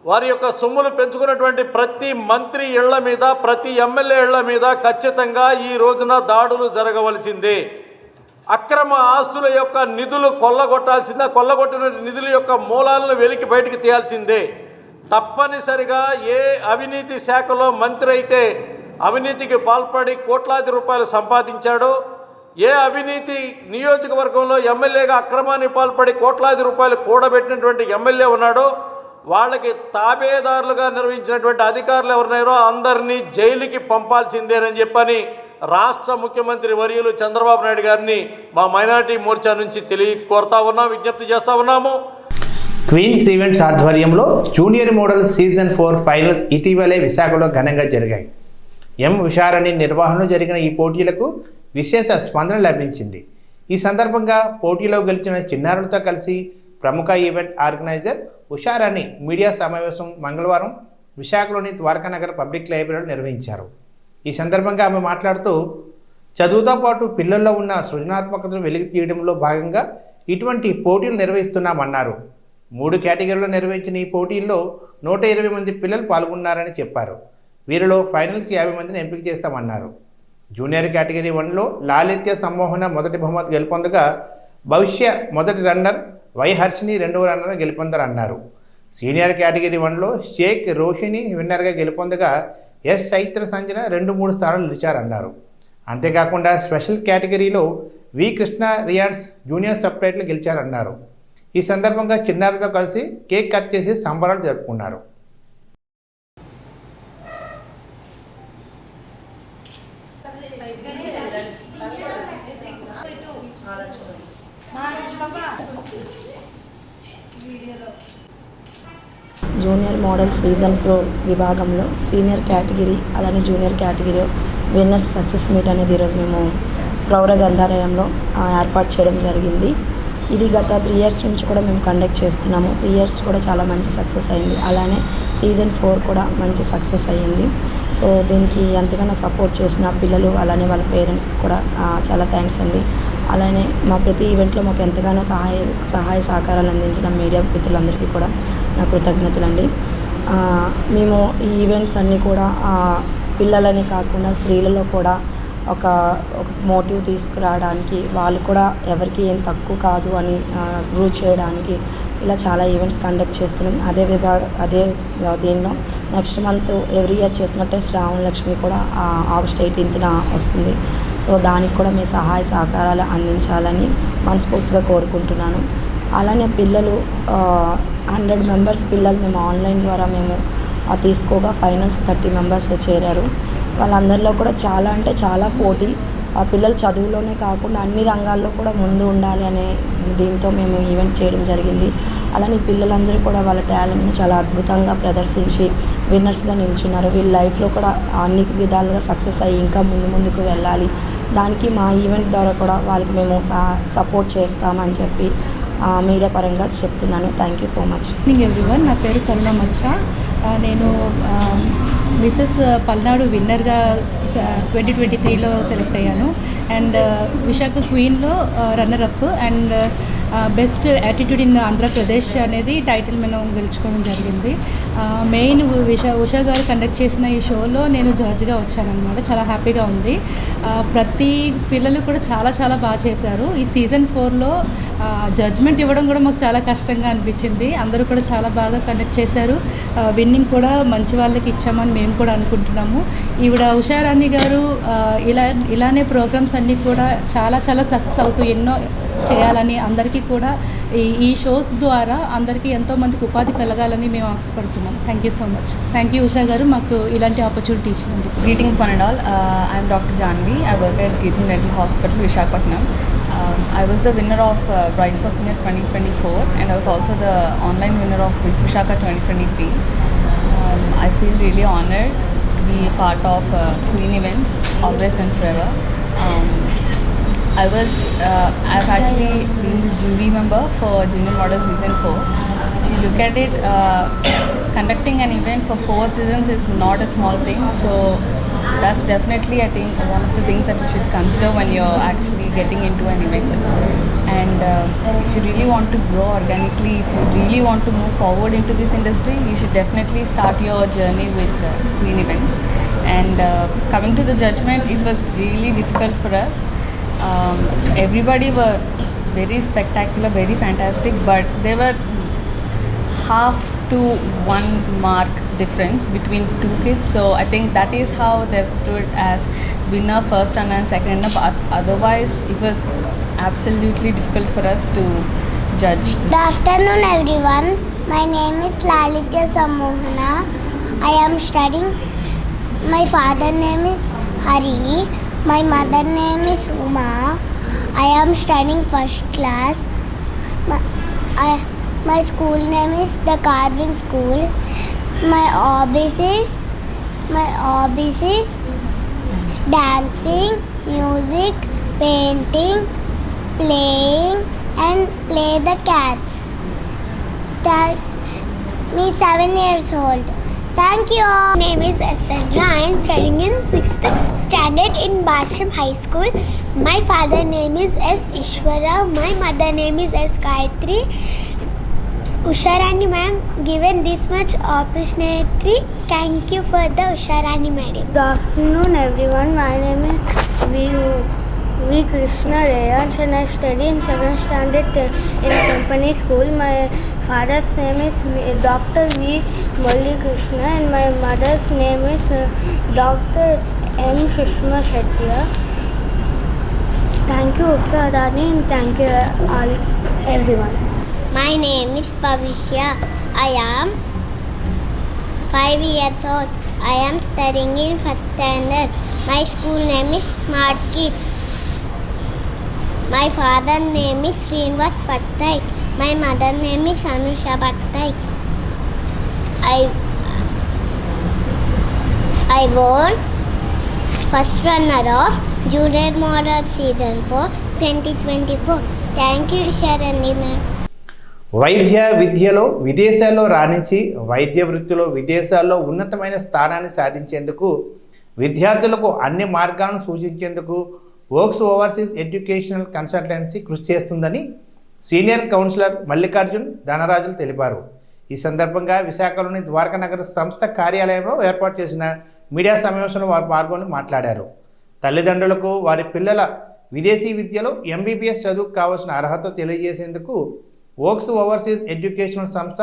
వారి యొక్క సొమ్ములు పెంచుకున్నటువంటి ప్రతి మంత్రి ఇళ్ల మీద, ప్రతి ఎమ్మెల్యే ఇళ్ల మీద ఖచ్చితంగా ఈ రోజున దాడులు జరగవలసిందే. అక్రమ ఆస్తుల యొక్క నిధులు కొల్లగొట్టాల్సిందే. కొల్లగొట్టిన నిధుల యొక్క మూలాలను వెలికి బయటికి తీయాల్సిందే. తప్పనిసరిగా ఏ అవినీతి శాఖలో మంత్రి అయితే అవినీతికి పాల్పడి కోట్లాది రూపాయలు సంపాదించాడో, ఏ అవినీతి నియోజకవర్గంలో ఎమ్మెల్యేగా అక్రమాన్ని పాల్పడి కోట్లాది రూపాయలు కూడబెట్టినటువంటి ఎమ్మెల్యే ఉన్నాడో వాళ్ళకి తాబేదారులుగా నిర్వహించినటువంటి అధికారులు ఎవరున్నారో అందరినీ జైలుకి పంపాల్సిందేనని చెప్పని రాష్ట్ర ముఖ్యమంత్రి వర్యులు చంద్రబాబు నాయుడు గారిని మా మైనారిటీ మోర్చా నుంచి కోరుతా ఉన్నాం, విజ్ఞప్తి చేస్తూ ఉన్నాము. క్వీన్స్ ఈవెంట్స్ ఆధ్వర్యంలో జూనియర్ మోడల్ సీజన్ 4 ఫైనల్స్ ఇటీవలే విశాఖలో ఘనంగా జరిగాయి. ఎం ఉషారాణి నిర్వహణలో జరిగిన ఈ పోటీలకు విశేష స్పందన లభించింది. ఈ సందర్భంగా పోటీలో గెలిచిన చిన్నారులతో కలిసి ప్రముఖ ఈవెంట్ ఆర్గనైజర్ ఉషారాణి మీడియా సమావేశం మంగళవారం విశాఖలోని ద్వారకానగర్ పబ్లిక్ లైబ్రరీలో నిర్వహించారు. ఈ సందర్భంగా ఆమె మాట్లాడుతూ చదువుతో పాటు పిల్లల్లో ఉన్న సృజనాత్మకతను వెలికి తీయడంలో భాగంగా ఇటువంటి పోటీలు నిర్వహిస్తున్నామన్నారు. 3 కేటగిరీలో నిర్వహించిన ఈ పోటీల్లో 120 మంది పిల్లలు పాల్గొన్నారని చెప్పారు. వీరిలో ఫైనల్స్కి 50 మందిని ఎంపిక చేస్తామన్నారు. జూనియర్ కేటగిరీ 1లో లాలిత్య సమ్మోహన మొదటి బహుమతి గెలుపొందగా భవిష్య మొదటి రన్నర్, వై హర్షిని రెండవ రన్నర్ గెలుపొందారన్నారు. సీనియర్ కేటగిరీ 1లో షేక్ రోషిని విన్నర్గా గెలుపొందగా ఎస్ చైత్ర సంజన 2-3 స్థానాలు నిలిచారన్నారు. అంతేకాకుండా స్పెషల్ కేటగిరీలో వి కృష్ణ రియాన్స్ జూనియర్ సపరేట్లు గెలిచారన్నారు. ఈ సందర్భంగా చిన్నారులతో కలిసి కేక్ కట్ చేసి సంబరాలు జరుపుకున్నారు. జూనియర్ మోడల్ సీజన్ 4 విభాగంలో సీనియర్ కేటగిరీ అలానే junior category winners success meet అనేది ఈరోజు మేము ప్రౌర గ్రంథాలయంలో ఏర్పాటు చేయడం జరిగింది. ఇది గత 3 ఇయర్స్ నుంచి కూడా మేము కండక్ట్ చేస్తున్నాము. 3 ఇయర్స్ కూడా చాలా మంచి సక్సెస్ అయింది. అలానే సీజన్ 4 కూడా మంచి సక్సెస్ అయ్యింది. సో దీనికి ఎంతగానో సపోర్ట్ చేసిన పిల్లలు అలానే వాళ్ళ పేరెంట్స్కి కూడా చాలా థ్యాంక్స్ అండి. అలానే మా ప్రతి ఈవెంట్లో మాకు ఎంతగానో సహాయ సహకారాలు అందించిన మీడియా మిత్రులందరికీ కూడా నా కృతజ్ఞతలండి. మేము ఈ ఈవెంట్స్ అన్నీ కూడా పిల్లలని కాకుండా స్త్రీలలో కూడా ఒక మోటివ్ తీసుకురావడానికి, వాళ్ళు కూడా ఎవరికి ఏం తక్కువ కాదు అని ప్రూవ్ చేయడానికి ఇలా చాలా ఈవెంట్స్ కండక్ట్ చేస్తున్నాం. అదే దీనిలో నెక్స్ట్ మంత్ ఎవ్రీ ఇయర్ చేసినట్టే శ్రావణ లక్ష్మి కూడా ఆగస్ట్ 18న వస్తుంది. సో దానికి కూడా మీ సహాయ సహకారాలు అందించాలని మనస్ఫూర్తిగా కోరుకుంటున్నాను. అలానే పిల్లలు 100 మెంబర్స్ పిల్లలు మేము ఆన్లైన్ ద్వారా మేము తీసుకోగా ఫైనల్స్ 30 మెంబర్స్ చేరారు. వాళ్ళందరిలో కూడా చాలా అంటే చాలా పోటీ. ఆ పిల్లలు చదువులోనే కాకుండా అన్ని రంగాల్లో కూడా ముందు ఉండాలి అనే దీంతో మేము ఈవెంట్ చేయడం జరిగింది. అలానే పిల్లలందరూ కూడా వాళ్ళ టాలెంట్ని చాలా అద్భుతంగా ప్రదర్శించి విన్నర్స్గా నిల్చున్నారు. వీళ్ళ లైఫ్లో కూడా అన్ని విధాలుగా సక్సెస్ అయ్యి ఇంకా ముందుకు వెళ్ళాలి. దానికి మా ఈవెంట్ ద్వారా కూడా వాళ్ళకి మేము సపోర్ట్ చేస్తామని చెప్పి మీడియా పరంగా చెప్తున్నాను. Thank you so much. Morning everyone, నా పేరు కరుణ మచ్చ. నేను మిసెస్ పల్నాడు విన్నర్గా 2023లో సెలెక్ట్ అయ్యాను. అండ్ విశాఖ క్వీన్లో runner up and best attitude in Andhra Pradesh అనేది టైటిల్ మనం గెలుచుకోవడం జరిగింది. మెయిన్ ఉషా గారు కండక్ట్ చేసిన ఈ షోలో నేను జడ్జ్గా వచ్చానన్నమాట. చాలా హ్యాపీగా ఉంది. ప్రతి పిల్లలు కూడా చాలా చాలా బాగా చేశారు. ఈ సీజన్ 4లో జడ్జ్మెంట్ ఇవ్వడం కూడా మాకు చాలా కష్టంగా అనిపించింది. అందరూ కూడా చాలా బాగా కండక్ట్ చేశారు. విన్నింగ్ కూడా మంచి వాళ్ళకి ఇచ్చామని మేము కూడా అనుకుంటున్నాము. ఈవిడ ఉషారాణి గారు ఇలానే ప్రోగ్రామ్స్ అన్నీ కూడా చాలా చాలా సక్సెస్ అవుతూ ఎన్నో చేయాలని, అందరికీ కూడా ఈ షోస్ ద్వారా అందరికీ ఎంతోమందికి ఉపాధి కలగాలని మేము ఆశపడుతున్నాం. Thank you so much. Thank you Usha garu మాకు ఇలాంటి ఆపర్చునిటీ ఇచ్చినందుకు. Greetings one and all. I'm Dr. Janvi. I work at Geetham Dental Hospital, Visakhapatnam. I was the winner of Brides of Winner 2024 and I was also the online winner of Miss Vishaka 2023. I feel really honored to be a part of Queen events, always and forever. I've actually been the jury member for Junior Model Season 4. If you look at it, conducting an event for 4 seasons is not a small thing. So that's definitely, I think, one of the things that you should consider when you're actually getting into an event. And if you really want to grow organically, if you really want to move forward into this industry, you should definitely start your journey with Queen events. And coming to the judgment, it was really difficult for us. Everybody were very spectacular, very fantastic, but there were half to 1 mark difference between 2 kids. So I think that is how they've stood as winner, first runner and second runner. But otherwise, it was absolutely difficult for us to judge. Good afternoon, everyone. My name is Lalitya Samohana. I am studying. My father name is Hari. My mother name is Uma. I am studying first class. My school name is the Carving School. My hobbies is dancing, music, painting, playing and play the cats. Me 7 years old. Thank you. My name is Sandra. I am studying in 6th standard in Basham High School. My father name is S. Ishwara. My mother name is S. Gayatri. Usharani ma'am given this much opportunity. Thank you for the Usharani madam. Good afternoon everyone. My name is V. Krishna Rayans and I study in 2nd standard in company school. My father's name is Dr. V. Molly Krishna and my mother's name is Dr. M. Sushma Shettiya. Thank you Usharani and thank you all everyone. My name is Pavishya. I am 5 years old. I am studying in 1st standard. My school name is Smart Kids. My father name is Srinivas Patnaik. My mother name is Anusha Patnaik. I won first runner of Junior Model Season 4 2024. Thank you Sharani ma'am. వైద్య విద్యలో విదేశాల్లో రాణించి వైద్య వృత్తిలో విదేశాల్లో ఉన్నతమైన స్థానాన్ని సాధించేందుకు విద్యార్థులకు అన్ని మార్గాలను సూచించేందుకు వర్క్స్ ఓవర్సీస్ ఎడ్యుకేషనల్ కన్సల్టెన్సీ కృషి చేస్తుందని సీనియర్ కౌన్సిలర్ మల్లికార్జున్ ధనరాజులు తెలిపారు. ఈ సందర్భంగా విశాఖలోని ద్వారకానగర్ సంస్థ కార్యాలయంలో ఏర్పాటు చేసిన మీడియా సమావేశంలో వారు పాల్గొని మాట్లాడారు. తల్లిదండ్రులకు వారి పిల్లల విదేశీ విద్యలో ఎంబీబీఎస్ చదువుకు కావాల్సిన అర్హత తెలియజేసేందుకు వర్క్స్ ఓవర్సీస్ ఎడ్యుకేషనల్ సంస్థ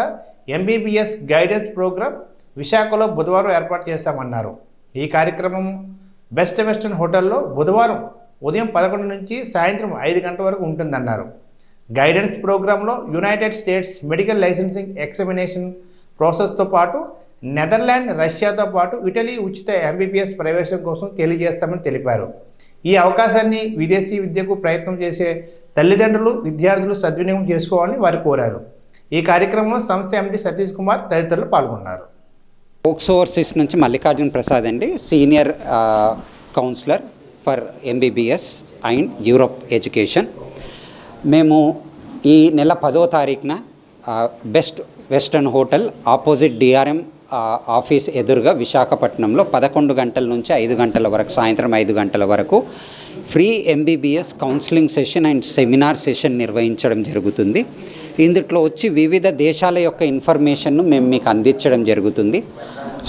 ఎంబీబీఎస్ గైడెన్స్ ప్రోగ్రాం విశాఖలో బుధవారం ఏర్పాటు చేస్తామన్నారు. ఈ కార్యక్రమం బెస్ట్ వెస్టర్న్ హోటల్లో బుధవారం ఉదయం 11 నుంచి సాయంత్రం 5 గంటల వరకు ఉంటుందన్నారు. గైడెన్స్ ప్రోగ్రాంలో United States medical licensing examination ప్రాసెస్తో పాటు నెదర్లాండ్, రష్యాతో పాటు ఇటలీ ఉచిత ఎంబీబీఎస్ ప్రవేశం కోసం తెలియజేస్తామని తెలిపారు. ఈ అవకాశాన్ని విదేశీ విద్యకు ప్రయత్నం చేసే తల్లిదండ్రులు, విద్యార్థులు సద్వినియోగం చేసుకోవాలని వారు కోరారు. ఈ కార్యక్రమంలో సంస్థ ఎండి సతీష్ కుమార్ తదితరులు పాల్గొన్నారు. ఓక్స్ ఓవర్సీస్ నుంచి మల్లికార్జున్ ప్రసాద్ అండి, senior counselor for MBBS and Europe education. మేము ఈ నెల 10వ తారీఖున best western hotel opposite DRM office ఎదురుగా విశాఖపట్నంలో 11 గంటల నుంచి 5 గంటల వరకు, సాయంత్రం 5 గంటల వరకు free MBBS counselling session and seminar session నిర్వహించడం జరుగుతుంది. ఇందులో వచ్చి వివిధ దేశాల యొక్క ఇన్ఫర్మేషన్ను మేము మీకు అందించడం జరుగుతుంది.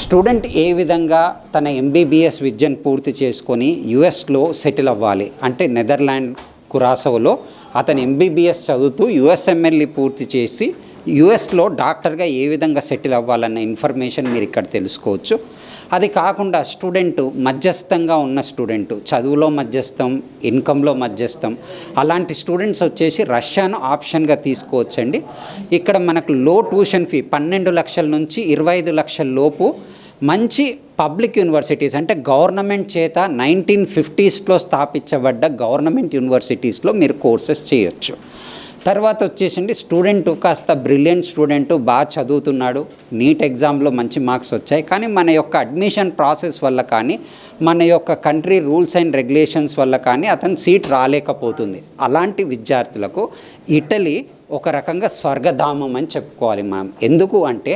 స్టూడెంట్ ఏ విధంగా తన ఎంబీబీఎస్ విద్యను పూర్తి చేసుకొని యుఎస్లో సెటిల్ అవ్వాలి, అంటే నెదర్లాండ్ కురాసోలో అతను ఎంబీబీఎస్ చదువుతూ యుఎస్ఎంఎల్ఈ పూర్తి చేసి యుఎస్లో డాక్టర్గా ఏ విధంగా సెటిల్ అవ్వాలన్న ఇన్ఫర్మేషన్ మీరు ఇక్కడ తెలుసుకోవచ్చు. అది కాకుండా స్టూడెంట్ మధ్యస్థంగా ఉన్న స్టూడెంట్, చదువులో మధ్యస్థం, ఇన్కంలో మధ్యస్థం, అలాంటి స్టూడెంట్స్ వచ్చేసి రష్యాను ఆప్షన్గా తీసుకోవచ్చండి. ఇక్కడ మనకు లో ట్యూషన్ ఫీ 12 లక్షల నుంచి 25 లక్షల లోపు మంచి పబ్లిక్ యూనివర్సిటీస్, అంటే గవర్నమెంట్ చేత 1950స్లో స్థాపించబడ్డ గవర్నమెంట్ యూనివర్సిటీస్లో మీరు కోర్సెస్ చేయొచ్చు. తర్వాత వచ్చేసండి స్టూడెంట్ కాస్త బ్రిలియంట్ స్టూడెంట్, బాగా చదువుతున్నాడు, నీట్ ఎగ్జామ్లో మంచి మార్క్స్ వచ్చాయి, కానీ మన యొక్క అడ్మిషన్ ప్రాసెస్ వల్ల కానీ మన యొక్క కంట్రీ రూల్స్ అండ్ రెగ్యులేషన్స్ వల్ల కానీ అతను సీట్ రాలేకపోతుంది. అలాంటి విద్యార్థులకు ఇటలీ ఒక రకంగా స్వర్గధామం అని చెప్పుకోవాలి మనం. ఎందుకు అంటే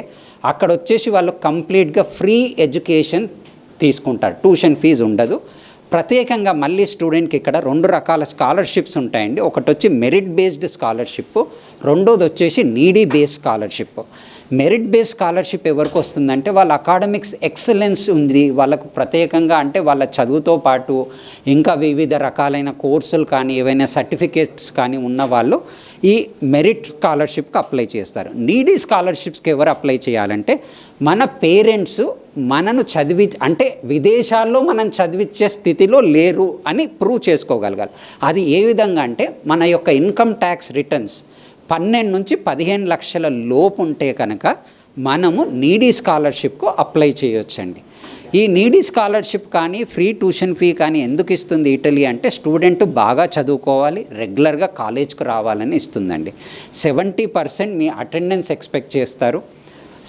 అక్కడ వచ్చేసి వాళ్ళు కంప్లీట్గా ఫ్రీ ఎడ్యుకేషన్ తీసుకుంటారు, ట్యూషన్ ఫీజు ఉండదు. ప్రత్యేకంగా మళ్ళీ స్టూడెంట్కి ఇక్కడ 2 రకాల స్కాలర్షిప్స్ ఉంటాయండి. ఒకటి వచ్చి మెరిట్ బేస్డ్ స్కాలర్షిప్, రెండోది వచ్చేసి needy based scholarship. Merit based scholarship ఎవరికి వస్తుందంటే వాళ్ళ అకాడమిక్స్ ఎక్సలెన్స్ ఉంది, వాళ్ళకు ప్రత్యేకంగా అంటే వాళ్ళ చదువుతో పాటు ఇంకా వివిధ రకాలైన కోర్సులు కానీ ఏవైనా సర్టిఫికేట్స్ కానీ ఉన్న వాళ్ళు ఈ మెరిట్ స్కాలర్షిప్కి అప్లై చేస్తారు. నీడీ స్కాలర్షిప్స్కి ఎవరు అప్లై చేయాలంటే మన పేరెంట్స్ మనను అంటే విదేశాల్లో మనం చదివించే స్థితిలో లేరు అని ప్రూవ్ చేసుకోగలగాలి. అది ఏ విధంగా అంటే మన యొక్క ఇన్కమ్ ట్యాక్స్ రిటర్న్స్ 12 నుంచి 15 లక్షల లోపు ఉంటే కనుక మనము నీడీ స్కాలర్షిప్కు అప్లై చేయొచ్చండి. ఈ నీడీ స్కాలర్షిప్ కానీ ఫ్రీ ట్యూషన్ ఫీ కానీ ఎందుకు ఇస్తుంది ఇటలీ అంటే స్టూడెంట్ బాగా చదువుకోవాలి, రెగ్యులర్గా కాలేజ్కి రావాలని ఇస్తుందండి. 70% మీ అటెండెన్స్ ఎక్స్పెక్ట్ చేస్తారు,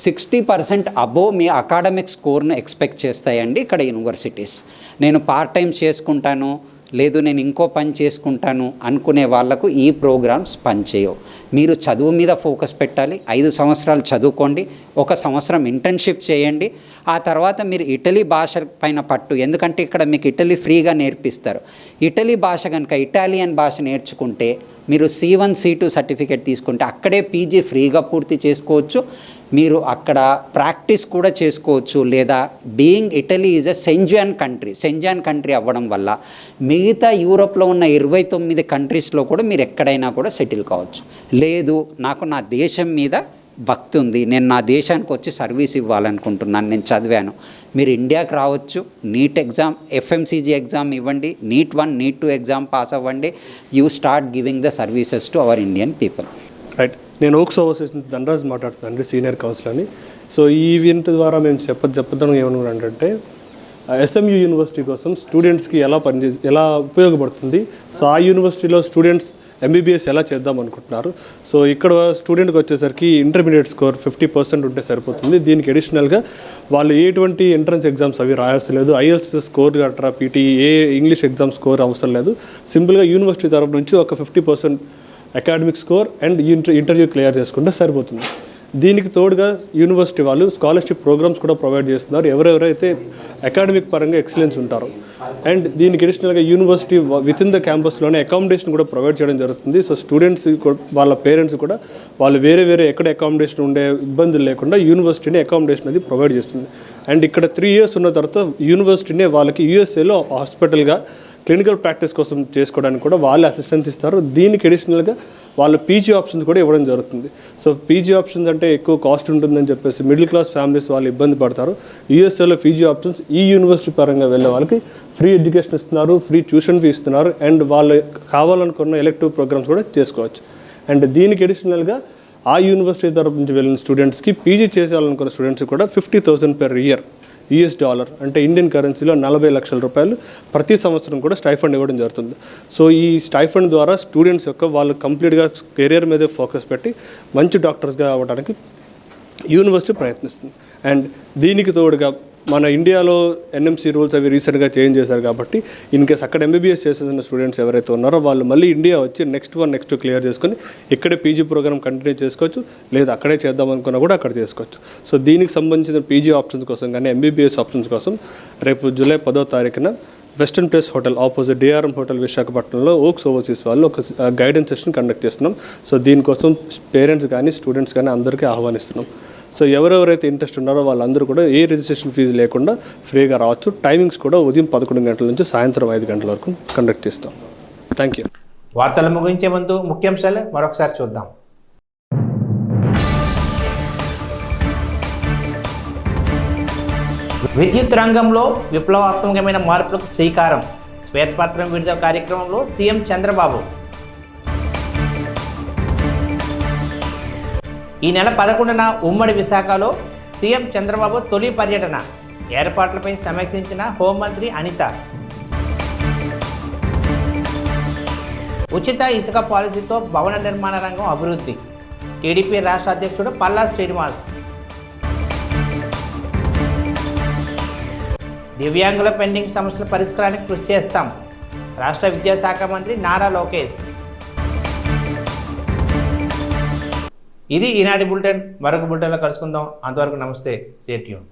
60% అబోవ్ మీ అకాడమిక్ స్కోర్ను ఎక్స్పెక్ట్ చేస్తాయండి ఇక్కడ యూనివర్సిటీస్. నేను పార్ట్ టైం చేసుకుంటాను, లేదు నేను ఇంకో పని చేసుకుంటాను అనుకునే వాళ్లకు ఈ ప్రోగ్రామ్స్ పనిచేయవు. మీరు చదువు మీద ఫోకస్ పెట్టాలి. 5 సంవత్సరాలు చదువుకోండి, 1 సంవత్సరం ఇంటర్న్షిప్ చేయండి. ఆ తర్వాత మీరు ఇటలీ భాష పైన పట్టు, ఎందుకంటే ఇక్కడ మీకు ఇటలీ ఫ్రీగా నేర్పిస్తారు. ఇటలీ భాష కనుక ఇటాలియన్ భాష నేర్చుకుంటే మీరు C1 C2 సర్టిఫికేట్ తీసుకుంటే అక్కడే పీజీ ఫ్రీగా పూర్తి చేసుకోవచ్చు. మీరు అక్కడ ప్రాక్టీస్ కూడా చేసుకోవచ్చు. లేదా being Italy is a Schengen country అవ్వడం వల్ల మిగతా యూరోప్లో ఉన్న 29 కంట్రీస్లో కూడా మీరు ఎక్కడైనా కూడా సెటిల్ కావచ్చు. లేదు నాకు నా దేశం మీద భక్తి ఉంది, నేను నా దేశానికి వచ్చి సర్వీస్ ఇవ్వాలనుకుంటున్నాను, నేను చదివాను, మీరు ఇండియాకి రావచ్చు. నీట్ ఎగ్జామ్, FMCG ఎగ్జామ్ ఇవ్వండి, నీట్ 1 నీట్ 2 ఎగ్జామ్ పాస్ అవ్వండి. You start giving the services to our Indian people. Right. నేను ఓక్స్ ఓవర్సీస్ ధనరాజ్ మాట్లాడుతున్నాను, సీనియర్ కౌన్సిలర్ని. సో ఈ ఈవెంట్ ద్వారా మేము చెప్పడం ఏమనుకుంటే SMU యూనివర్సిటీ కోసం స్టూడెంట్స్కి ఎలా ఉపయోగపడుతుంది, సో ఆ యూనివర్సిటీలో స్టూడెంట్స్ MBBS ఎలా చేద్దాం అనుకుంటున్నారు. సో ఇక్కడ స్టూడెంట్కి వచ్చేసరికి ఇంటర్మీడియట్ స్కోర్ 50% ఉంటే సరిపోతుంది. దీనికి అడిషనల్గా వాళ్ళు ఎటువంటి ఎంట్రన్స్ ఎగ్జామ్స్ అవి రాయాల్సి లేదు, IELTS స్కోర్ గట్రా PT ఇంగ్లీష్ ఎగ్జామ్ స్కోర్ అవసరం లేదు. సింపుల్గా యూనివర్సిటీ తరఫు నుంచి ఒక 50% academic score and interview clear చేసుకుంటే సరిపోతుంది. దీనికి తోడుగా యూనివర్సిటీ వాళ్ళు స్కాలర్షిప్ ప్రోగ్రామ్స్ కూడా ప్రొవైడ్ చేస్తున్నారు ఎవరెవరైతే అకాడమిక్ పరంగా ఎక్సలెన్స్ ఉంటారో. అండ్ దీనికి అడిషనల్గా యూనివర్సిటీ విత్ ఇన్ ద క్యాంపస్లోనే అకామిడేషన్ కూడా ప్రొవైడ్ చేయడం జరుగుతుంది. సో స్టూడెంట్స్ వాళ్ళ పేరెంట్స్ కూడా వాళ్ళు వేరే ఎక్కడ అకామిడేషన్ ఉండే ఇబ్బందులు లేకుండా యూనివర్సిటీని అకామిడేషన్ అది ప్రొవైడ్ చేస్తుంది. అండ్ ఇక్కడ 3 years ఉన్న తర్వాత యూనివర్సిటీనే వాళ్ళకి USAలో హాస్పిటల్గా క్లినికల్ ప్రాక్టీస్ కోసం చేసుకోవడానికి కూడా వాళ్ళు అసిస్టెన్స్ ఇస్తారు. దీనికి అడిషనల్గా వాళ్ళ పీజీ ఆప్షన్స్ కూడా ఇవ్వడం జరుగుతుంది. సో పీజీ ఆప్షన్స్ అంటే ఎక్కువ కాస్ట్ ఉంటుందని చెప్పేసి మిడిల్ క్లాస్ ఫ్యామిలీస్ వాళ్ళు ఇబ్బంది పడతారు. USAలో పీజీ ఆప్షన్స్ ఈ యూనివర్సిటీ పరంగా వెళ్ళే వాళ్ళకి ఫ్రీ ఎడ్యుకేషన్ ఇస్తున్నారు, ఫ్రీ ట్యూషన్ ఫీ ఇస్తున్నారు, అండ్ వాళ్ళు కావాలనుకున్న ఎలెక్టివ్ ప్రోగ్రామ్స్ కూడా చేసుకోవచ్చు. అండ్ దీనికి అడిషనల్గా ఆ యూనివర్సిటీ తరపు నుంచి వెళ్ళిన స్టూడెంట్స్కి పీజీ చేసేయాలనుకున్న స్టూడెంట్స్కి కూడా $50,000 per year US$ అంటే ఇండియన్ కరెన్సీలో 40 లక్షల రూపాయలు ప్రతి సంవత్సరం కూడా స్టైఫండ్ ఇవ్వడం జరుగుతుంది. సో ఈ స్టైఫండ్ ద్వారా స్టూడెంట్స్ యొక్క వాళ్ళు కంప్లీట్గా కెరియర్ మీదే ఫోకస్ పెట్టి మంచి డాక్టర్స్గా అవ్వడానికి యూనివర్సిటీ ప్రయత్నిస్తుంది. అండ్ దీనికి తోడుగా మన ఇండియాలో NMC రూల్స్ అవి రీసెంట్గా చేంజ్ చేశారు కాబట్టి ఇన్ కేస్ అక్కడ MBBS చేసేసిన స్టూడెంట్స్ ఎవరైతే ఉన్నారో వాళ్ళు మళ్ళీ ఇండియా వచ్చి నెక్స్ట్ క్లియర్ చేసుకొని ఇక్కడే పీజీ ప్రోగ్రామ్ కంటిన్యూ చేసుకోవచ్చు, లేదా అక్కడే చేద్దాం అనుకున్నా కూడా అక్కడ చేసుకోవచ్చు. సో దీనికి సంబంధించిన పీజీ ఆప్షన్స్ కోసం కానీ MBBS ఆప్షన్స్ కోసం రేపు జూలై 10వ తారీఖున western place hotel opposite DRM hotel విశాఖపట్నంలో ఓక్స్ ఓవర్సీస్ వాళ్ళు ఒక గైడెన్స్ సెషన్ కండక్ట్ చేస్తున్నాం. సో దీనికోసం పేరెంట్స్ కానీ స్టూడెంట్స్ కానీ అందరికీ ఆహ్వానిస్తున్నాం. సో ఎవరెవరైతే ఇంట్రెస్ట్ ఉన్నారో వాళ్ళందరూ కూడా ఏ రిజిస్ట్రేషన్ ఫీజు లేకుండా ఫ్రీగా రావచ్చు. టైమింగ్స్ కూడా ఉదయం 11 గంటల నుంచి సాయంత్రం 5 గంటల వరకు కండక్ట్ చేస్తాం. Thank you. వార్తలు ముగించే ముందు ముఖ్యాంశాలు మరొకసారి చూద్దాం. విద్యుత్ రంగంలో విప్లవాత్మకమైన మార్పులకు శ్రీకారం. శ్వేతపత్రం విడుదల కార్యక్రమంలో సీఎం చంద్రబాబు. ఈ నెల 11న ఉమ్మడి విశాఖలో సీఎం చంద్రబాబు తొలి పర్యటన. ఏర్పాట్లపై సమీక్షించిన హోంమంత్రి అనిత. ఉచిత ఇసుక పాలసీతో భవన నిర్మాణ రంగం అభివృద్ధి. టీడీపీ రాష్ట్ర అధ్యక్షుడు పల్లా శ్రీనివాస్. దివ్యాంగుల పెండింగ్ సమస్యల పరిష్కారానికి కృషి చేస్తాం. రాష్ట్ర విద్యాశాఖ మంత్రి నారా లోకేష్. ఇది ఈనాటి బులెటిన్. మరొక బులెటిన్లో కలుసుకుందాం. అంతవరకు నమస్తే. Stay tune.